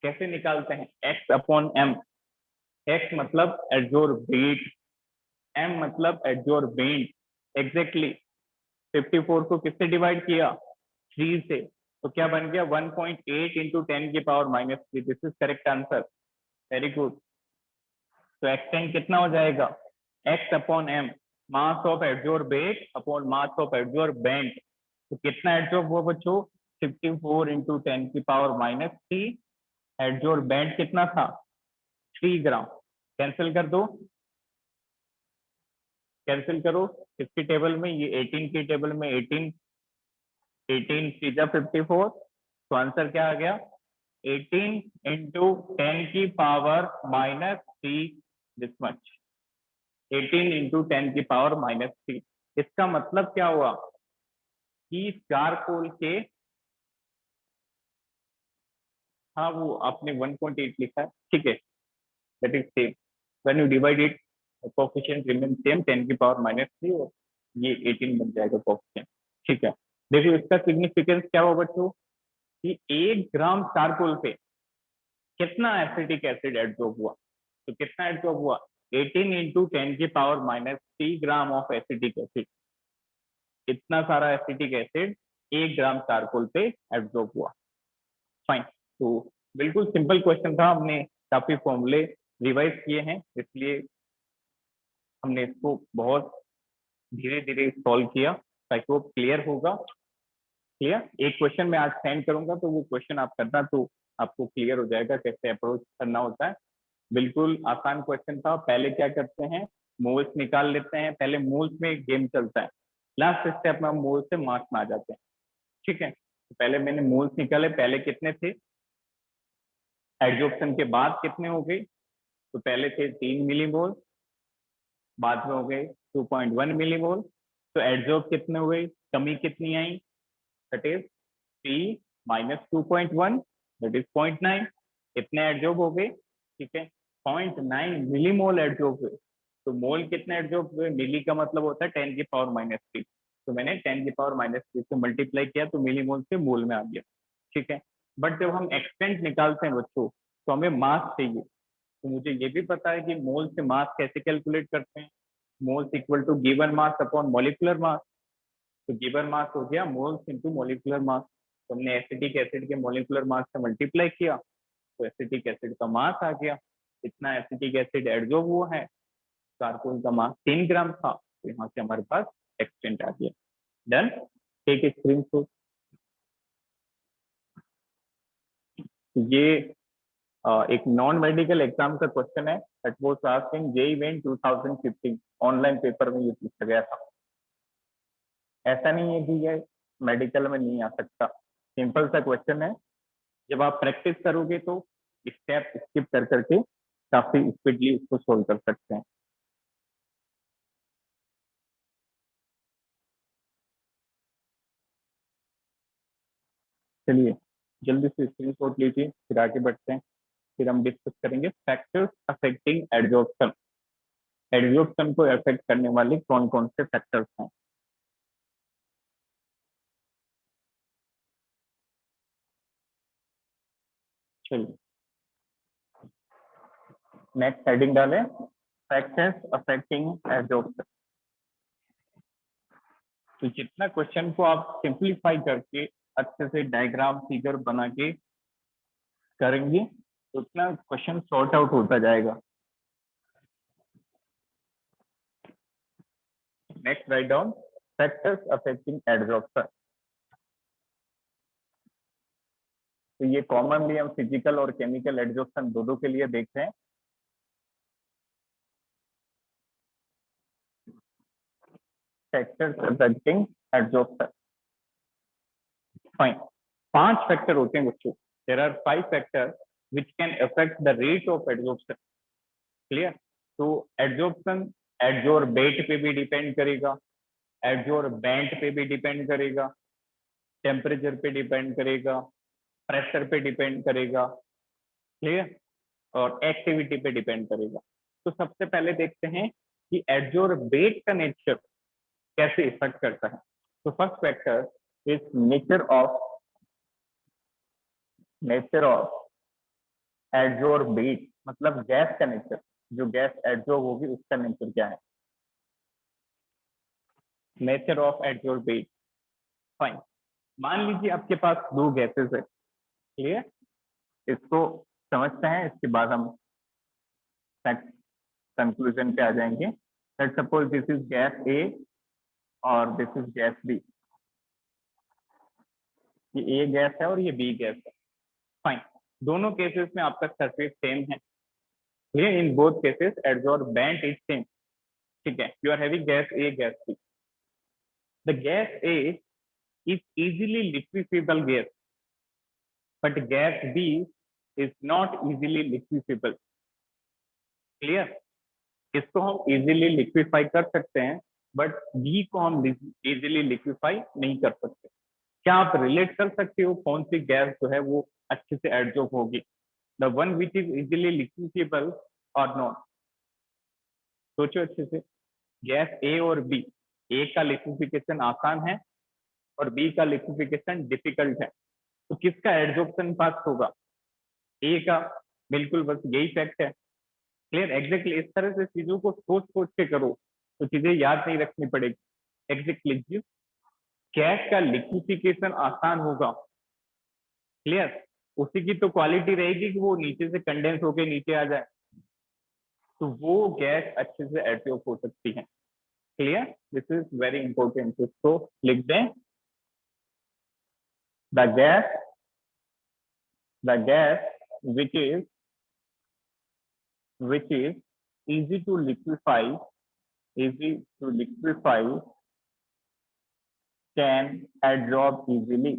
कैसे निकालते हैं? x upon m. x मतलब एडजॉर्बेट, m मतलब एडजॉर्बेंट. एग्जैक्टली 54 को किससे डिवाइड किया? 3 से. तो क्या बन गया? 1.8 इंटू 10 की power -3. This is correct answer. Very good. तो एक्सटेंट कितना हो जाएगा? x upon m. Mass of adsorbate upon mass of adsorbent. तो कितना एडजॉर्ब हुआ बच्चों? 54 इंटू 10 की पावर -3. एडजॉर्बेंट कितना था? 3 ग्राम. कैंसिल कर दो, कैंसिल करो. इसकी टेबल में, ये 18 की टेबल में 18 3 जा 54. तो आंसर क्या आ गया? 18 into 10 की पावर -3 दिस मच, 18 into 10 की पावर -3। इसका मतलब क्या हुआ कि चारकोल के, हाँ वो आपने 1.8 लिखा है, ठीक है, that is same. When you divide it, coefficient remain same, 10 की पावर -3, और ये 18 बन जाएगा कोफिशिएंट, ठीक है। देखो इसका सिग्निफिकेंस क्या हुआ बच्चों, कि 1 ग्राम चारकोल पे कितना एसिटिक एसिड एडजॉर्ब हुआ। तो कितना एडजॉर्ब हुआ, 18 इंटू 10 की power -3 gram of acetic acid. इतना सारा एसिटिक एसिड 1 ग्राम चारकोल पे एब्जॉर्ब हुआ। फाइन। तो बिल्कुल सिंपल क्वेश्चन था, हमने काफी फॉर्मूले रिवाइज किए हैं, इसलिए हमने इसको बहुत धीरे धीरे सॉल्व किया ताकि वो क्लियर होगा। क्लियर, एक क्वेश्चन मैं आज सेंड करूंगा, तो वो क्वेश्चन आप करना, तो आपको क्लियर हो जाएगा कैसे अप्रोच करना होता है। बिल्कुल आसान क्वेश्चन था। पहले क्या करते हैं, मोल्स निकाल लेते हैं। पहले मोल्स में एक गेम चलता है, लास्ट स्टेप में हम मोल्स से मास में आ जाते हैं, ठीक है। तो पहले मैंने मोल्स निकाले, पहले कितने थे, एडजॉर्प्शन के बाद कितने हो गए, तो पहले थे 3 मिलीमोल, बाद में हो गए 2.1 मिलीमोल। तो एडजॉर्ब कितने हुए, कमी कितनी आई, दैट इज 3 - 2.1, दैट इज 0.9। इतने एडजॉर्ब हो गए, ठीक है। 0.9 मिलीमोल एडजॉर्ब हुए। तो मोल कितने एडजॉर्ब हुए, मिली का मतलब होता है 10 की पावर -3। तो मैंने 10 की पावर -3 से मल्टीप्लाई किया, तो मिलीमोल से मोल में आ गया, ठीक है। बट जब हम एक्सटेंट निकालते हैं बच्चों, तो हमें मास चाहिए। तो मुझे ये भी पता है कि मोल से मास कैसे कैलकुलेट करते हैं, moles equal to given mass upon molecular mass. तो गिवन मास हो गया मोल्स इंटू मॉलिक्यूलर मास। तो हमने एसिटिक एसिड के मॉलिक्यूलर मास से मल्टीप्लाई किया, तो एसिटिक एसिड का मास आ गया। इतना एसिटिक एसिड एडजॉर्ब हुआ है, चारकोल का मास 3 ग्राम था, तो यहाँ से हमारे पास एक्सटेंट आ गया। Done, take a screenshot. ये एक नॉन मेडिकल एग्जाम का क्वेश्चन है, that was asked JEE Main 2015, online paper में ये पूछा गया था। ऐसा नहीं है कि ये मेडिकल में नहीं आ सकता, सिंपल सा क्वेश्चन है। जब आप प्रैक्टिस करोगे तो स्टेप स्किप कर करके काफी स्पीडली इसको सोल्व कर सकते हैं। चलिए जल्दी से स्क्रीनशॉट लीजिए, फिर आगे बढ़ते हैं। फिर हम डिस्कस करेंगे फैक्टर्स अफेक्टिंग एड्जॉर्प्शन। एड्जॉर्प्शन को अफेक्ट करने वाले कौन कौन से फैक्टर्स हैं। चलिए नेक्स्ट हेडिंग डालें, फैक्टर्स अफेक्टिंग एड्जॉर्प्शन। तो जितना क्वेश्चन को आप सिंप्लीफाई करके अच्छे से डायग्राम फिगर बना के करेंगे, तो उतना क्वेश्चन सॉर्ट आउट होता जाएगा। Next write down factors affecting adsorption. तो ये कॉमनली हम फिजिकल और केमिकल एड्जॉर्प्शन दोनों के लिए देखते हैं। Factors affecting adsorption, fine. 5 factor होते हैं बच्चों, there are 5 factor which can affect the rate of adsorption. Clear. तो एड्जॉर्प्शन एड्जॉर्बेट पे भी डिपेंड करेगा, एड्जॉर्बेंट पे भी डिपेंड करेगा, टेम्परेचर पे डिपेंड करेगा, प्रेशर पे डिपेंड करेगा, क्लियर, और एक्टिविटी पे डिपेंड करेगा। तो सबसे पहले देखते हैं कि एड्जॉर्बेट का नेचर कैसे इफेक्ट करता है। तो first factor is nature of adsorbate, मतलब गैस का नेचर। जो गैस एड्जॉर्ब होगी उसका नेचर क्या है, नेचर ऑफ एड्जॉर्बेट। फाइन। मान लीजिए आपके पास 2 गैसेस है, क्लियर। इसको समझते हैं, इसके बाद हम कंक्लूजन पे आ जाएंगे। Let's suppose this is gas A और दिस इज गैस बी। ये ए गैस है और ये बी गैस है। फाइन। दोनों केसेस में आपका सरफेस सेम है, clear. In both cases adsorbent is same, ठीक है। You are having gas A gas B. The gas A is easily liquefiable gas, but gas B is not easily liquefiable. Clear? इसको हम इजीली लिक्विफाई कर सकते हैं, बट बी को हम इजीली लिक्विफाई नहीं कर सकते। क्या आप रिलेट कर सकते हो कौन सी गैस जो है वो अच्छे से एडजॉर्ब होगी? The one which is easily liquefiable और नॉट? सोचो अच्छे से। गैस ए और बी, ए का लिक्विफिकेशन आसान है और बी का लिक्विफिकेशन डिफिकल्ट है, तो किसका एडजॉर्प्शन फास्ट होगा? ए का। बिल्कुल, बस यही फैक्ट है। क्लियर? एग्जैक्टली इस तरह से चीजों को सोच सोच के करो तो चीजें याद नहीं रखनी पड़ेगी। एग्जैक्टली गैस का लिक्विफिकेशन आसान होगा। क्लियर? उसी की तो क्वालिटी रहेगी कि वो नीचे से कंडेंस होके नीचे आ जाए, तो वो गैस अच्छे से एडजॉर्ब हो सकती है। Clear? This is very important, इसको लिख दें। The gas which is easy to liquefy easy to liquefy can adsorb easily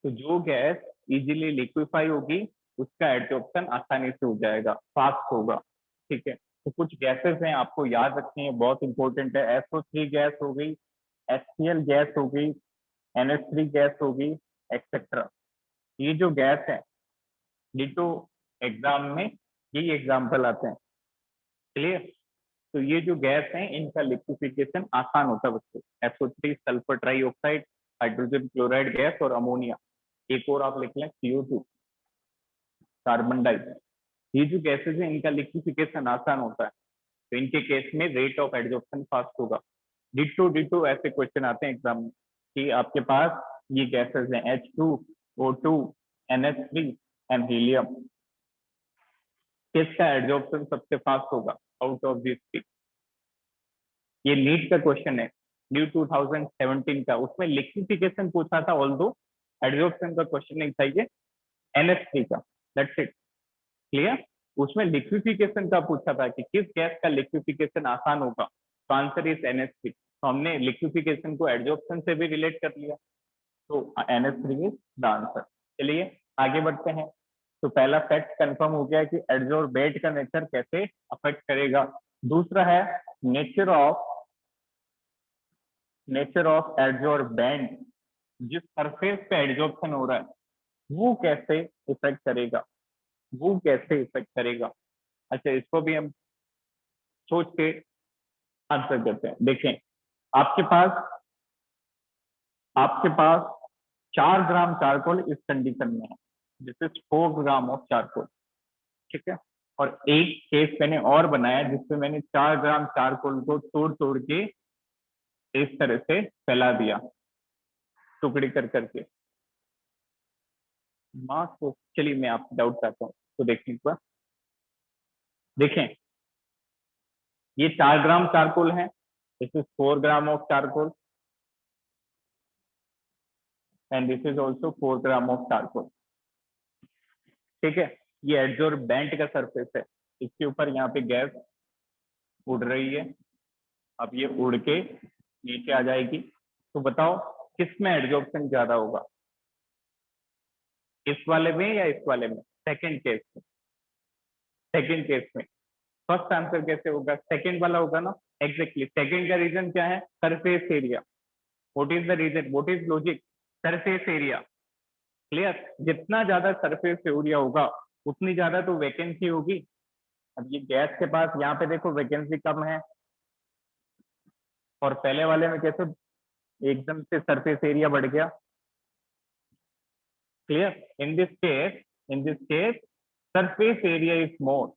तो जो गैस इजीली लिक्विफाई होगी उसका एडजॉर्प्शन आसानी से हो जाएगा, फास्ट होगा। ठीक है, तो कुछ गैसेस हैं आपको याद रखनी है, बहुत इंपॉर्टेंट है। SO3 गैस हो गई, HCl गैस हो गई, NH3 गैस हो गई, एक्सेट्रा। ये जो गैस है, ये तो एग्जाम में यही एग्जाम्पल आते हैं। क्लियर? तो ये जो गैस है इनका लिक्विफिकेशन आसान होता है बच्चों। SO3 sulphur trioxide, hydrogen chloride gas और अमोनिया। एक और आप लिख लें CO2, कार्बन डाइऑक्साइड। ये जो गैसेज है इनका लिक्विफिकेशन आसान होता है, तो इनके केस में रेट ऑफ एडजॉर्प्शन फास्ट होगा। डिटो डिटो ऐसे क्वेश्चन आते हैं एग्जाम में कि आपके पास ये गैसेज हैं H2, O2, NH3 and helium, किसका एडजॉर्प्शन सबसे फास्ट होगा आउट ऑफ दिस थ्री? ये नीट का क्वेश्चन है, न्यू 2017 का। उसमें लिक्विफिकेशन पूछा था, ऑल्दो एडजॉर्प्शन का क्वेश्चन नहीं था ये, NH3 का। That's it. क्लियर? उसमें लिक्विफिकेशन का पूछा था कि किस गैस का लिक्विफिकेशन आसान होगा, तो आंसर इज NH3। तो हमने लिक्विफिकेशन को एडजॉर्प्शन से भी रिलेट कर लिया, तो NH3 इज द आंसर। चलिए आगे बढ़ते हैं। तो पहला फैक्ट कंफर्म हो गया कि एडजॉर्बेट का नेचर कैसे अफेक्ट करेगा। दूसरा है नेचर ऑफ एडजॉर्बेंट, जिस सरफेस पे एडजॉर्प्शन हो रहा है वो कैसे इफेक्ट करेगा। अच्छा, इसको भी हम सोच के आंसर करते हैं। देखें, आपके पास 4 ग्राम चारकोल इस कंडीशन में है, this is 4 gram of charcoal. ठीक है, और एक केस मैंने और बनाया जिसमें मैंने 4 ग्राम चारकोल को तोड़ तोड़ के इस तरह से फैला दिया, टुकड़ी कर करके मास को। चलिए मैं आपको डाउट करता हूँ, तो देखने पर देखें, ये 4 ग्राम चारकोल है, this is 4 gram of charcoal and this is also 4 gram of charcoal. ठीक है, ये एडजॉर्बेंट का सरफेस है, इसके ऊपर यहाँ पे गैस उड़ रही है। अब ये उड़ के नीचे आ जाएगी, तो बताओ किस में एडजॉर्प्शन ज्यादा होगा, इस वाले में या इस वाले में? सेकेंड केस में। फर्स्ट आंसर कैसे होगा? सेकेंड वाला होगा ना। एग्जैक्टली, सेकेंड का रीजन क्या है? Surface area. What is the reason, what is logic? Surface area. Clear? जितना ज्यादा सरफेस एरिया होगा उतनी ज्यादा तो वैकेंसी होगी। अब ये गैस के पास यहाँ पे देखो वैकेंसी कम है, और पहले वाले में कैसे एकदम से सरफेस एरिया बढ़ गया। Clear? In this case surface area is more,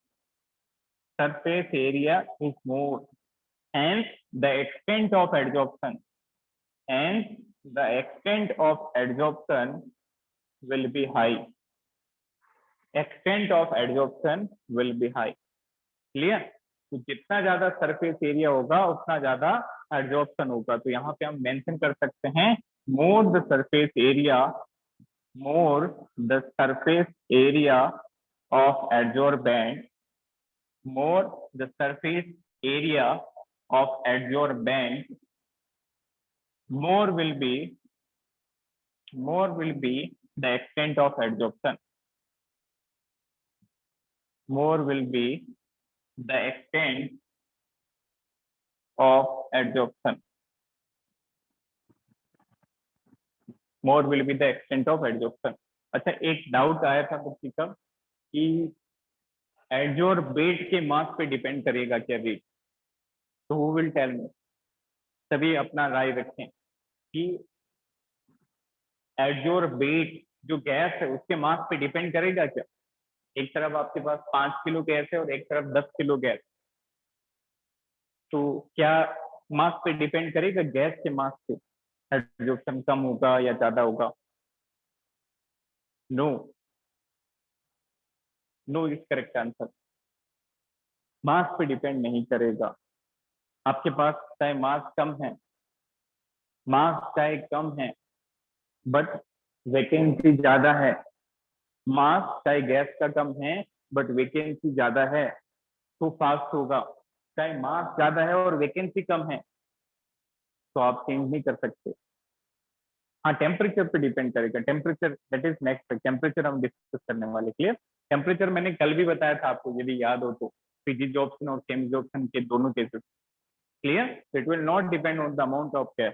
hence the extent of adsorption will be high. Clear? तो जितना ज्यादा सरफेस एरिया होगा उतना ज्यादा एडजॉर्प्शन होगा। तो यहाँ पे हम मेंशन कर सकते हैं more the surface area of adsorbent, more the surface area of adsorbent, more will be the extent of adsorption. More will be the extent of adsorption. More will be the extent of adsorption. अच्छा, एक डाउट आया था बच्ची का कि एडजोर्बेट के मास पे डिपेंड करेगा क्या रेट, तो वो विल टेल मी। सभी अपना राय रखें कि एडजोर्बेट जो गैस है उसके मास पे डिपेंड करेगा क्या। एक तरफ आपके पास 5 किलो गैस है और एक तरफ 10 किलो गैस, तो क्या मास पे डिपेंड करेगा गैस के मास पे एडजॉर्प्शन कम होगा या ज्यादा होगा? No, no is correct answer. Mass पे डिपेंड नहीं करेगा। आपके पास चाहे मास कम है, मास चाहे कम है बट वैकेंसी ज्यादा है, मास चाहे गैस का कम है बट वैकेंसी ज्यादा है, तो फास्ट होगा। चाहे मास ज्यादा है और वैकेंसी कम है तो आप चेंज नहीं कर सकते। हाँ, टेम्परेचर पे डिपेंड करेगा। Temperature that is next, temperature हम डिस्कस करने वाले। क्लियर? टेम्परेचर मैंने कल भी बताया था आपको, यदि याद हो तो, फिजिजॉप्शन और केमिजॉप्शन के दोनों cases. Clear? It will not depend on the amount of gas,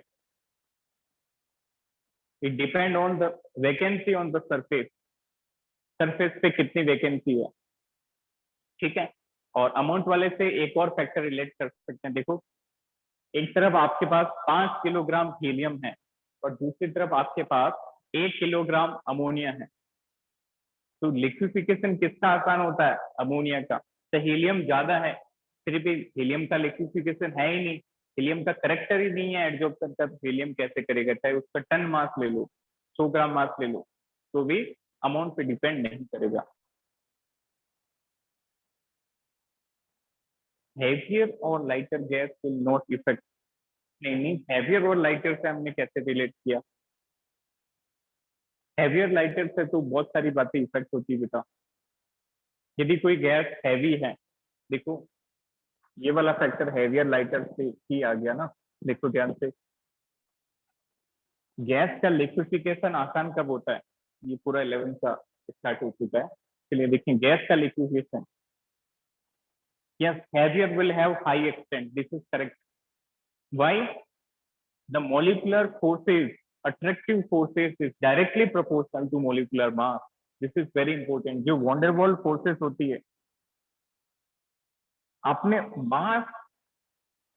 it depend on the vacancy on the surface. Surface पे कितनी वैकेंसी है, ठीक है। और अमाउंट वाले से एक और फैक्टर रिलेट कर सकते हैं। देखो, एक तरफ आपके पास 5 किलोग्राम हीलियम है और दूसरी तरफ आपके पास 1 किलोग्राम अमोनिया है, तो लिक्विफिकेशन किसका आसान होता है? अमोनिया का। तो हीलियम ज्यादा है, फिर भी हीलियम का लिक्विफिकेशन है ही नहीं, हीलियम का करेक्टर ही नहीं है एडजॉर्प्शन का, हीलियम कैसे करेगा? चाहे उसका टन मास ले लो, 100 ग्राम मास ले लो, तो भी अमाउंट पे डिपेंड नहीं करेगा। Heavier or lighter gas will not effect. नहीं, हैवियर और लाइटर से हमने कैसे रिलेट किया? हैवियर लाइटर से तो बहुत सारी बातें इफेक्ट होती है बेटा। यदि कोई गैस हैवी है, देखो ये वाला फैक्टर हैवियर लाइटर से ही आ गया ना। देखो ध्यान से, गैस का लिक्विफिकेशन आसान कब होता है? ये पूरा 11 का स्टार्ट हो चुका है। चलिए देखिए, गैस का liquefaction, yes, heavier will have high extent, this is correct. Why? the molecular forces, attractive forces is directly proportional to molecular mass. This is very important. जो वॉन्डरवॉल फोर्सेस होती है, आपने मास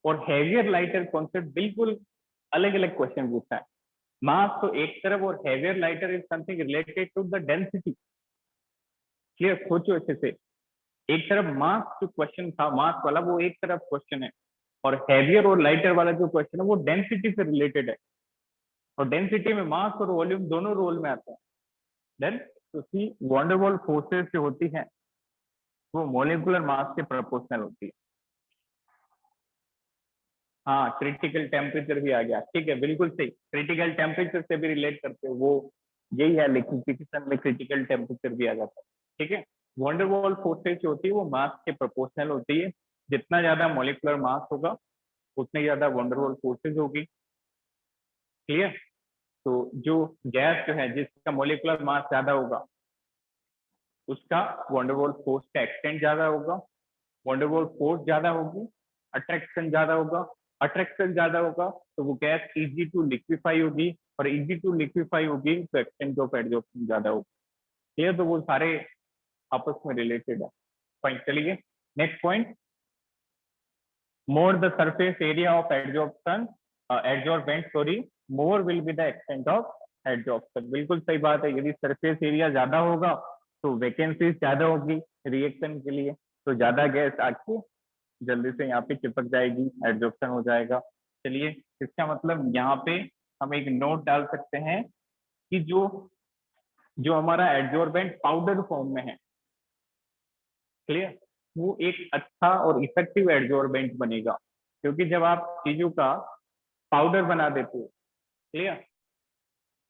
और हैवियर लाइटर कॉन्सेप्ट बिल्कुल अलग अलग क्वेश्चन पूछा है। मास तो एक तरफ और heavier lighter is something related to the density. Clear? सोचो अच्छे से, एक तरफ मास जो क्वेश्चन था, मास वाला, वो एक तरफ क्वेश्चन है, और हैवियर और लाइटर वाला जो क्वेश्चन है वो डेंसिटी से रिलेटेड है, और डेंसिटी में मास और वॉल्यूम दोनों रोल में आते हैं। देन तो सी वॉन्डरवॉल फोर्सेस जो होती है वो मोलिकुलर मास के प्रोपोर्शनल होती है। हाँ, क्रिटिकल टेम्परेचर भी आ गया, ठीक है, बिल्कुल सही। क्रिटिकल टेम्परेचर से भी रिलेट करते हो, वो यही है, लिक्विफिकेशन में क्रिटिकल टेम्परेचर भी आ जाता है, ठीक है। वॉन्डरवॉल फोर्सेस जो होती है वो मास के प्रोपोर्शनल होती है। जितना ज्यादा मोलिकुलर मास होगा उतनी ज्यादा वॉन्डरवॉल फोर्सेस होगी। क्लियर? तो जो गैस जो है जिसका मोलिकुलर मास ज्यादा होगा उसका वॉन्डरवॉल फोर्स का एक्सटेंट ज्यादा होगा, वॉन्डरवॉल फोर्स ज्यादा होगी, अट्रैक्शन ज्यादा होगा, अट्रैक्शन ज्यादा होगा तो वो गैस इजी टू लिक्विफाई होगी, और इजी टू लिक्विफाई होगी तो एक्सटेंट ऑफ एडजॉर्प्शन ज्यादा होगा। ये तो वो सारे आपस में रिलेटेड है पॉइंट। चलिए next point, more the surface area of adsorption, adsorbent sorry, more will be the extent of adsorption। बिल्कुल सही बात है, यदि सरफेस एरिया ज्यादा होगा तो वैकेंसी ज्यादा होगी रिएक्शन के लिए, तो ज्यादा गैस आके जल्दी से यहाँ पे चिपक जाएगी, एडजॉर्प्शन हो जाएगा। चलिए, इसका मतलब यहाँ पे हम एक नोट डाल सकते हैं कि जो जो हमारा एडजॉर्बेंट पाउडर फॉर्म में है, क्लियर, वो एक अच्छा और इफेक्टिव एडजॉर्बेंट बनेगा, क्योंकि जब आप चीजों का पाउडर बना देते हो, क्लियर,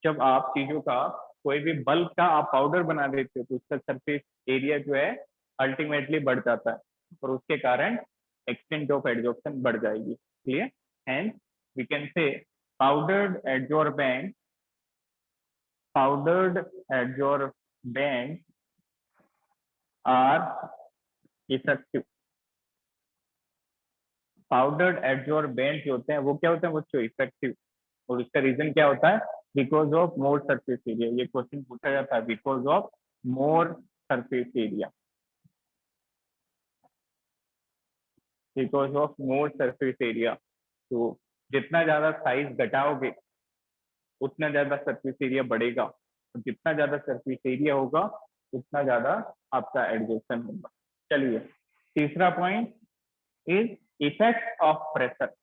जब आप चीजों का कोई भी बल्क का आप पाउडर बना देते हो तो उसका सरफेस एरिया जो है अल्टीमेटली बढ़ जाता है, और उसके कारण एक्सटेंट ऑफ एडजॉर्प्शन बढ़ जाएगी। Clear? And we can say powdered adsorbent, powdered adsorbent are effective. Powdered adsorbent जो होते हैं वो क्या होते हैं, वो इफेक्टिव। और उसका रीजन क्या होता है, because of more surface area. ये क्वेश्चन पूछा जाता है, because of more surface area, because of more surface area. तो जितना ज्यादा साइज घटाओगे उतना ज्यादा सरफेस एरिया बढ़ेगा, तो जितना ज्यादा सरफेस एरिया होगा उतना ज्यादा आपका एडजॉर्प्शन होगा। चलिए, तीसरा point is effect of pressure.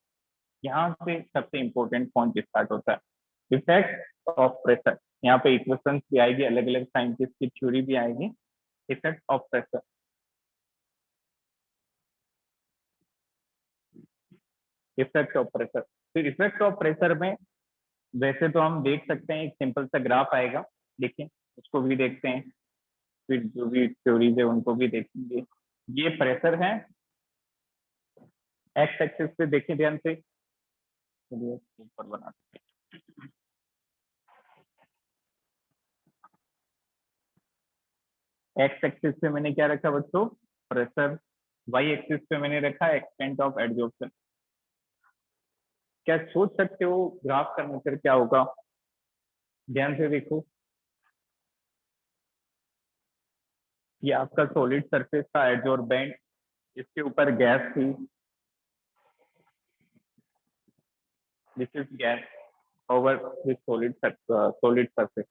यहाँ से सबसे इंपॉर्टेंट पॉइंट स्टार्ट होता है, इफेक्ट ऑफ प्रेशर। यहाँ पे इक्वेशंस भी आएगी, अलग अलग साइंटिस्ट की थ्योरी भी आएगी। Effect of pressure, effect of pressure. तो इफेक्ट ऑफ प्रेशर में वैसे तो हम देख सकते हैं, एक सिंपल सा ग्राफ आएगा, देखिए उसको भी देखते हैं, फिर जो भी थ्योरीज है उनको भी देखेंगे। ये प्रेशर है, एक्स एक्सिस पे देखिए ध्यान से, चलिए ऊपर बनाते हैं। एक्स एक्सिस पे मैंने क्या रखा बच्चों, प्रेशर। वाई एक्सिस पे मैंने रखा एक्सटेंट ऑफ एडजॉर्प्शन। क्या सोच सकते हो ग्राफ का नेचर क्या होगा, ध्यान से देखो। ये आपका सॉलिड सरफेस था एडजॉर्बेंट, इसके ऊपर गैस थी, this is gas over this solid surface.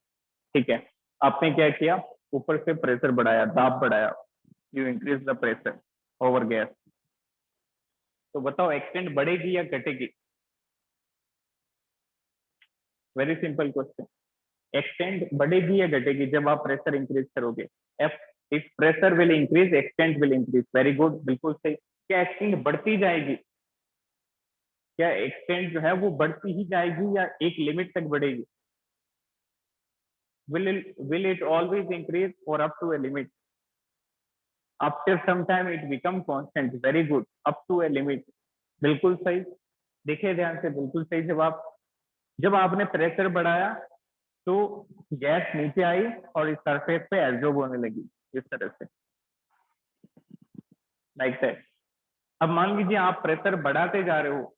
ठीक है, आपने क्या किया, ऊपर से प्रेशर बढ़ाया, दाब बढ़ाया, you increase the pressure over gas. तो बताओ एक्सटेंट बढ़ेगी या घटेगी? वेरी सिंपल क्वेश्चन, एक्सटेंट बढ़ेगी या घटेगी जब आप प्रेशर इंक्रीज करोगे? F if pressure will increase extent will increase. Very good, बिल्कुल सही। क्या एक्सटेंट बढ़ती जाएगी? क्या एक्सटेंट जो है वो बढ़ती ही जाएगी या एक लिमिट तक बढ़ेगी? will it always increase or up to a limit? After some time it become constant. Very good, up to a limit। बिल्कुल सही, देखिए ध्यान से, बिल्कुल सही जवाब। जब आपने प्रेशर बढ़ाया तो गैस नीचे आई और इस सरफेस पे एब्जॉर्ब होने लगी, इस तरह से, लाइक दैट। अब मान लीजिए आप प्रेशर बढ़ाते जा रहे हो,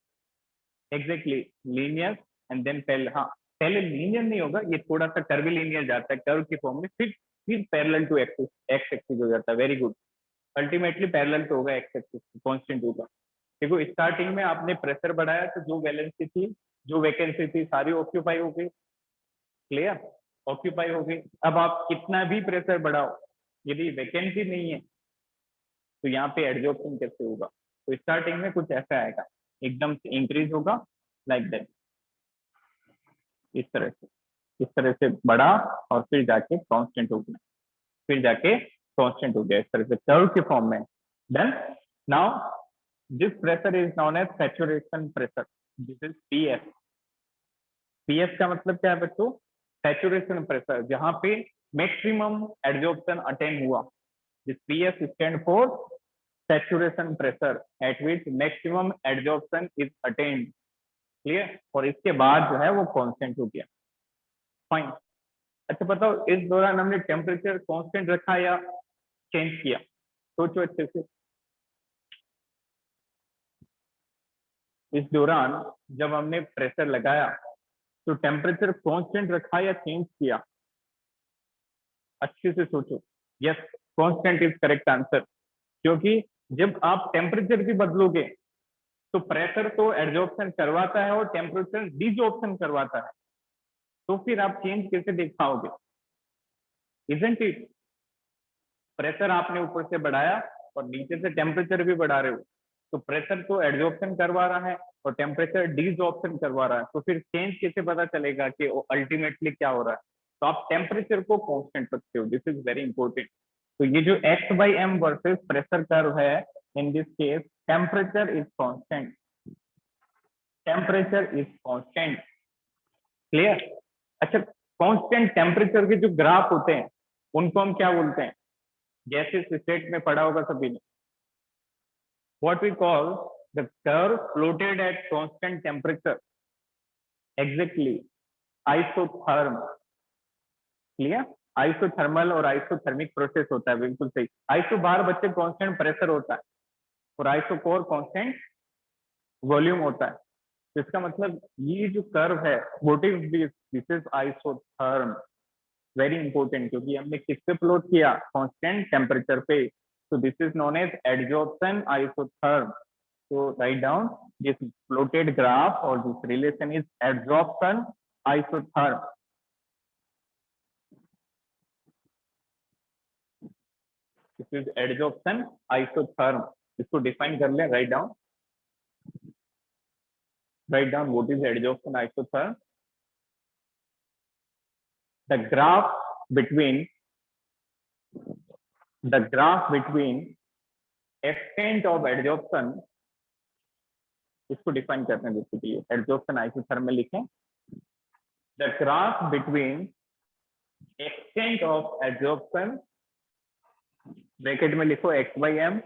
एग्जैक्टली लीनियर, एंड देन पहले, हाँ पहले लीनियर नहीं होगा, ये थोड़ा सा कर्वीलीनियर जाता है, कर्व की फॉर्म में, फिर parallel to axis, x axis हो जाता है। वेरी गुड, अल्टीमेटली पैरेलल तो होगा एक्स एक्सिस, कांस्टेंट होगा। देखो स्टार्टिंग में आपने प्रेशर बढ़ाया तो जो वैलेंसी थी, जो वैकेंसी थी, सारी ऑक्यूपाई हो गई। क्लियर, ऑक्यूपाई हो गई। अब आप कितना भी प्रेशर बढ़ाओ, यदि वैकेंसी नहीं है तो यहाँ पे एडजॉर्प्शन कैसे होगा? तो स्टार्टिंग में कुछ ऐसा आएगा, एकदम से इंक्रीज होगा, लाइक दैट, इस तरह से, इस तरह से बढ़ा और फिर जाके कांस्टेंट हो गया, फिर जाके कांस्टेंट हो गया, इस तरह से कर्व के फॉर्म में। Then now this pressure is known as saturation pressure, this is PS. PS का मतलब क्या है बच्चों? सैचुरेशन प्रेशर, जहां पे मैक्सिमम एडजॉर्प्शन अटेन हुआ। This PS stand for saturation pressure at which maximum adsorption is attained। Clear, और इसके बाद जो है वो कांस्टेंट हो गया। फाइन। अच्छा बताओ, इस दौरान हमने टेम्परेचर कांस्टेंट रखा या चेंज किया? सोचो अच्छे से। इस दौरान जब हमने प्रेशर लगाया तो टेम्परेचर कांस्टेंट रखा या चेंज किया? अच्छे से सोचो। Yes, constant is correct answer, क्योंकि जब आप टेम्परेचर भी बदलोगे तो प्रेशर तो एडजॉर्प्शन करवाता है और टेम्परेचर डिजॉर्प्शन करवाता है, तो फिर आप चेंज कैसे देख पाओगे? Isn't it? प्रेशर आपने ऊपर से बढ़ाया और नीचे से टेम्परेचर भी बढ़ा रहे हो, तो प्रेशर तो एडजॉर्प्शन करवा रहा है और टेम्परेचर डिजॉर्प्शन करवा रहा है, तो फिर चेंज कैसे पता चलेगा कि अल्टीमेटली क्या हो रहा है? तो आप टेम्परेचर को कांस्टेंट रखते हो, दिस इज वेरी इंपॉर्टेंट। तो ये जो X by M versus pressure curve है, in this case temperature is constant, temperature is constant. Clear? अच्छा, कांस्टेंट टेम्परेचर के जो ग्राफ होते हैं उनको हम क्या बोलते हैं? गैसेस स्टेट में पढ़ा होगा सभी ने। What we call the curve plotted at constant temperature, exactly, isotherm. Clear? Isothermal और आइसोथर्मिक प्रोसेस होता है, बिल्कुल सही। आइसो बाहर बच्चे कांस्टेंट प्रेशर होता है और आइसोकोर कांस्टेंट वॉल्यूम होता है। तो इसका मतलब ये जो कर्व है, what is this is isotherm. Very important, क्योंकि हमने किस पे प्लॉट किया? कांस्टेंट टेम्परेचर पे। तो this is known as adsorption isotherm. So write down this plotted graph, or this relation is adsorption isotherm. This is adsorption isotherm. इसको define कर लें, write down. Write down what is adsorption isotherm. The graph between extent of adsorption, इसको define करते हैं basically. Adsorption isotherm में लिखें the graph between extent of adsorption, bracket में लिखो x by m,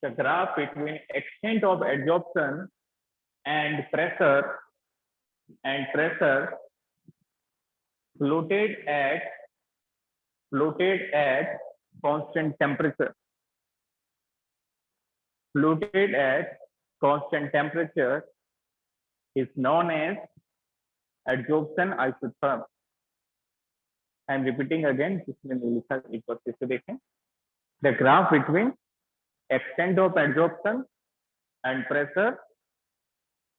the graph between extent of adsorption and pressure floated at constant temperature. Floated at constant temperature is known as adsorption isotherm. I am repeating again, जिसमें लिखा एक बार फिर से देखें. The graph between extent of adsorption and pressure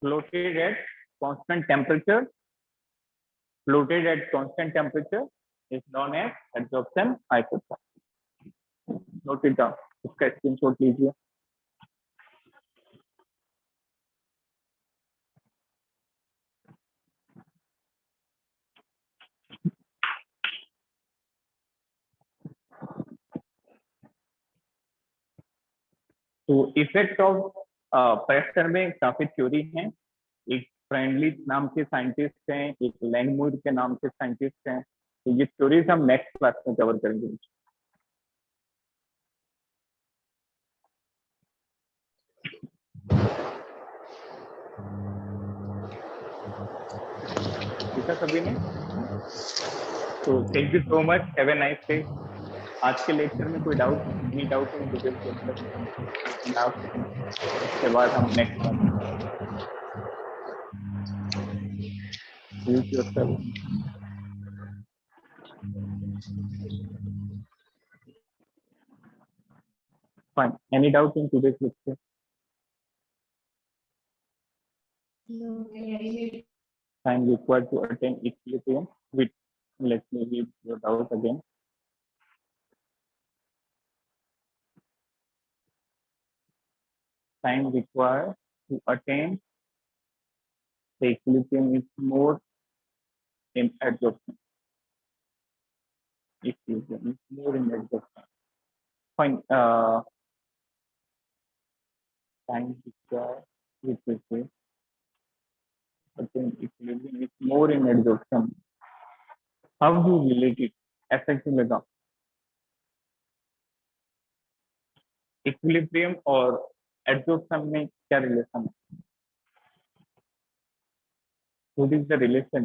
floated at constant temperature is known as adsorption isotherm. Note it down. इसका स्क्रीनशॉट लीजिए. तो इफेक्ट ऑफ प्रेशर में काफी थ्योरी है. एक फ्रेंडली नाम के साइंटिस्ट हैं, एक लैंगमुर के नाम के साइंटिस्ट हैं. तो ये थ्योरीज हम नेक्स्ट क्लास में कवर करेंगे. ठीक है सभी ने? तो thank you so much, have a nice day. आज के लेक्चर में कोई doubt? Any doubt in today's lecture? उसके बाद हम next class. Fine. Any doubt in today's lecture? No. Time required to attain equilibrium. Let me read your doubt again. Time required to attain the equilibrium is more in adsorption. Equilibrium is more in adsorption. Fine. Time required, which is this, attain equilibrium is more in adsorption. How do you relate it? ऐसा क्यों लगा? इक्विलिब्रियम और एडजॉर्प्शन में क्या रिलेशन है? What is the relation?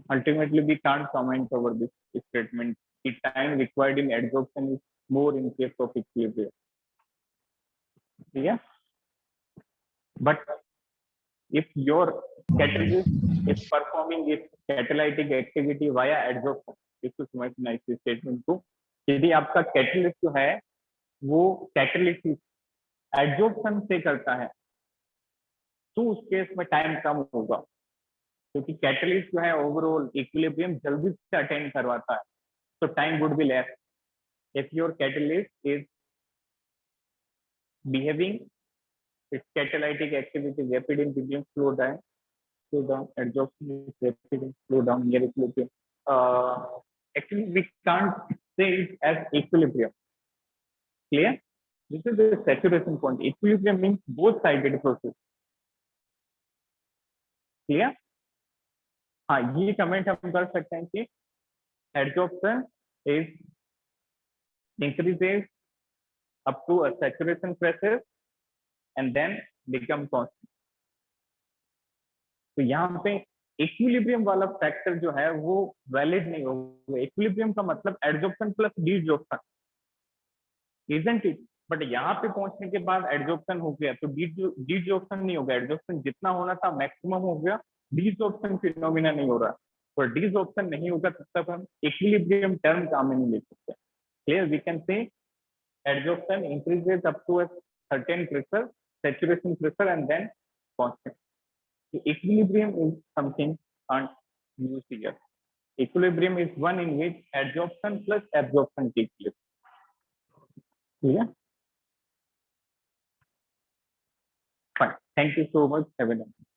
Ultimately, we can't comment over this statement. The time required in adsorption is more in case of equilibrium. Yeah. But if your catalyst is performing its catalytic activity via adsorption, this is my nice statement too. यदि आपका कैटलिस्ट जो है वो कैटलिस्ट एडजॉर्प्शन से करता है तो उस केस में टाइम कम होगा, क्योंकि कैटलिस्ट जो है ओवरऑल इक्विलिब्रियम जल्दी से अटेन करवाता है, तो time would be less. If your catalyst is behaving its catalytic activity rapid in between slow down, adsorption is rapid and slow down near equilibrium. Actually, we can't say it as equilibrium. Clear? This is the saturation point. Equilibrium means both sided process. Clear? हाँ, ये कमेंट हम कर सकते हैं कि adsorption is increases up to a saturation pressure and then become constant. तो यहाँ पे इक्विलिब्रियम वाला फैक्टर जो है वो वैलिड नहीं होगा. इक्विलिब्रियम का मतलब adsorption plus desorption, isn't it? But यहाँ पे पहुंचने के बाद एडजॉर्प्शन हो गया तो डिसऑर्प्शन नहीं होगा. एडजॉर्प्शन जितना होना था मैक्सिमम हो गया, डिसऑर्प्शन फिनोमिना नहीं हो रहा. और डिसऑर्प्शन नहीं होगा तब तक हम इक्विलिब्रियम टर्म काम में नहीं ले सकते. Clear? We can say adsorption increases up to a certain pressure, saturation pressure, and then constant. The equilibrium is something unused here. Equilibrium is one in which adsorption plus absorption takes place. Yeah. Fine. Thank you so much. Have a nice day.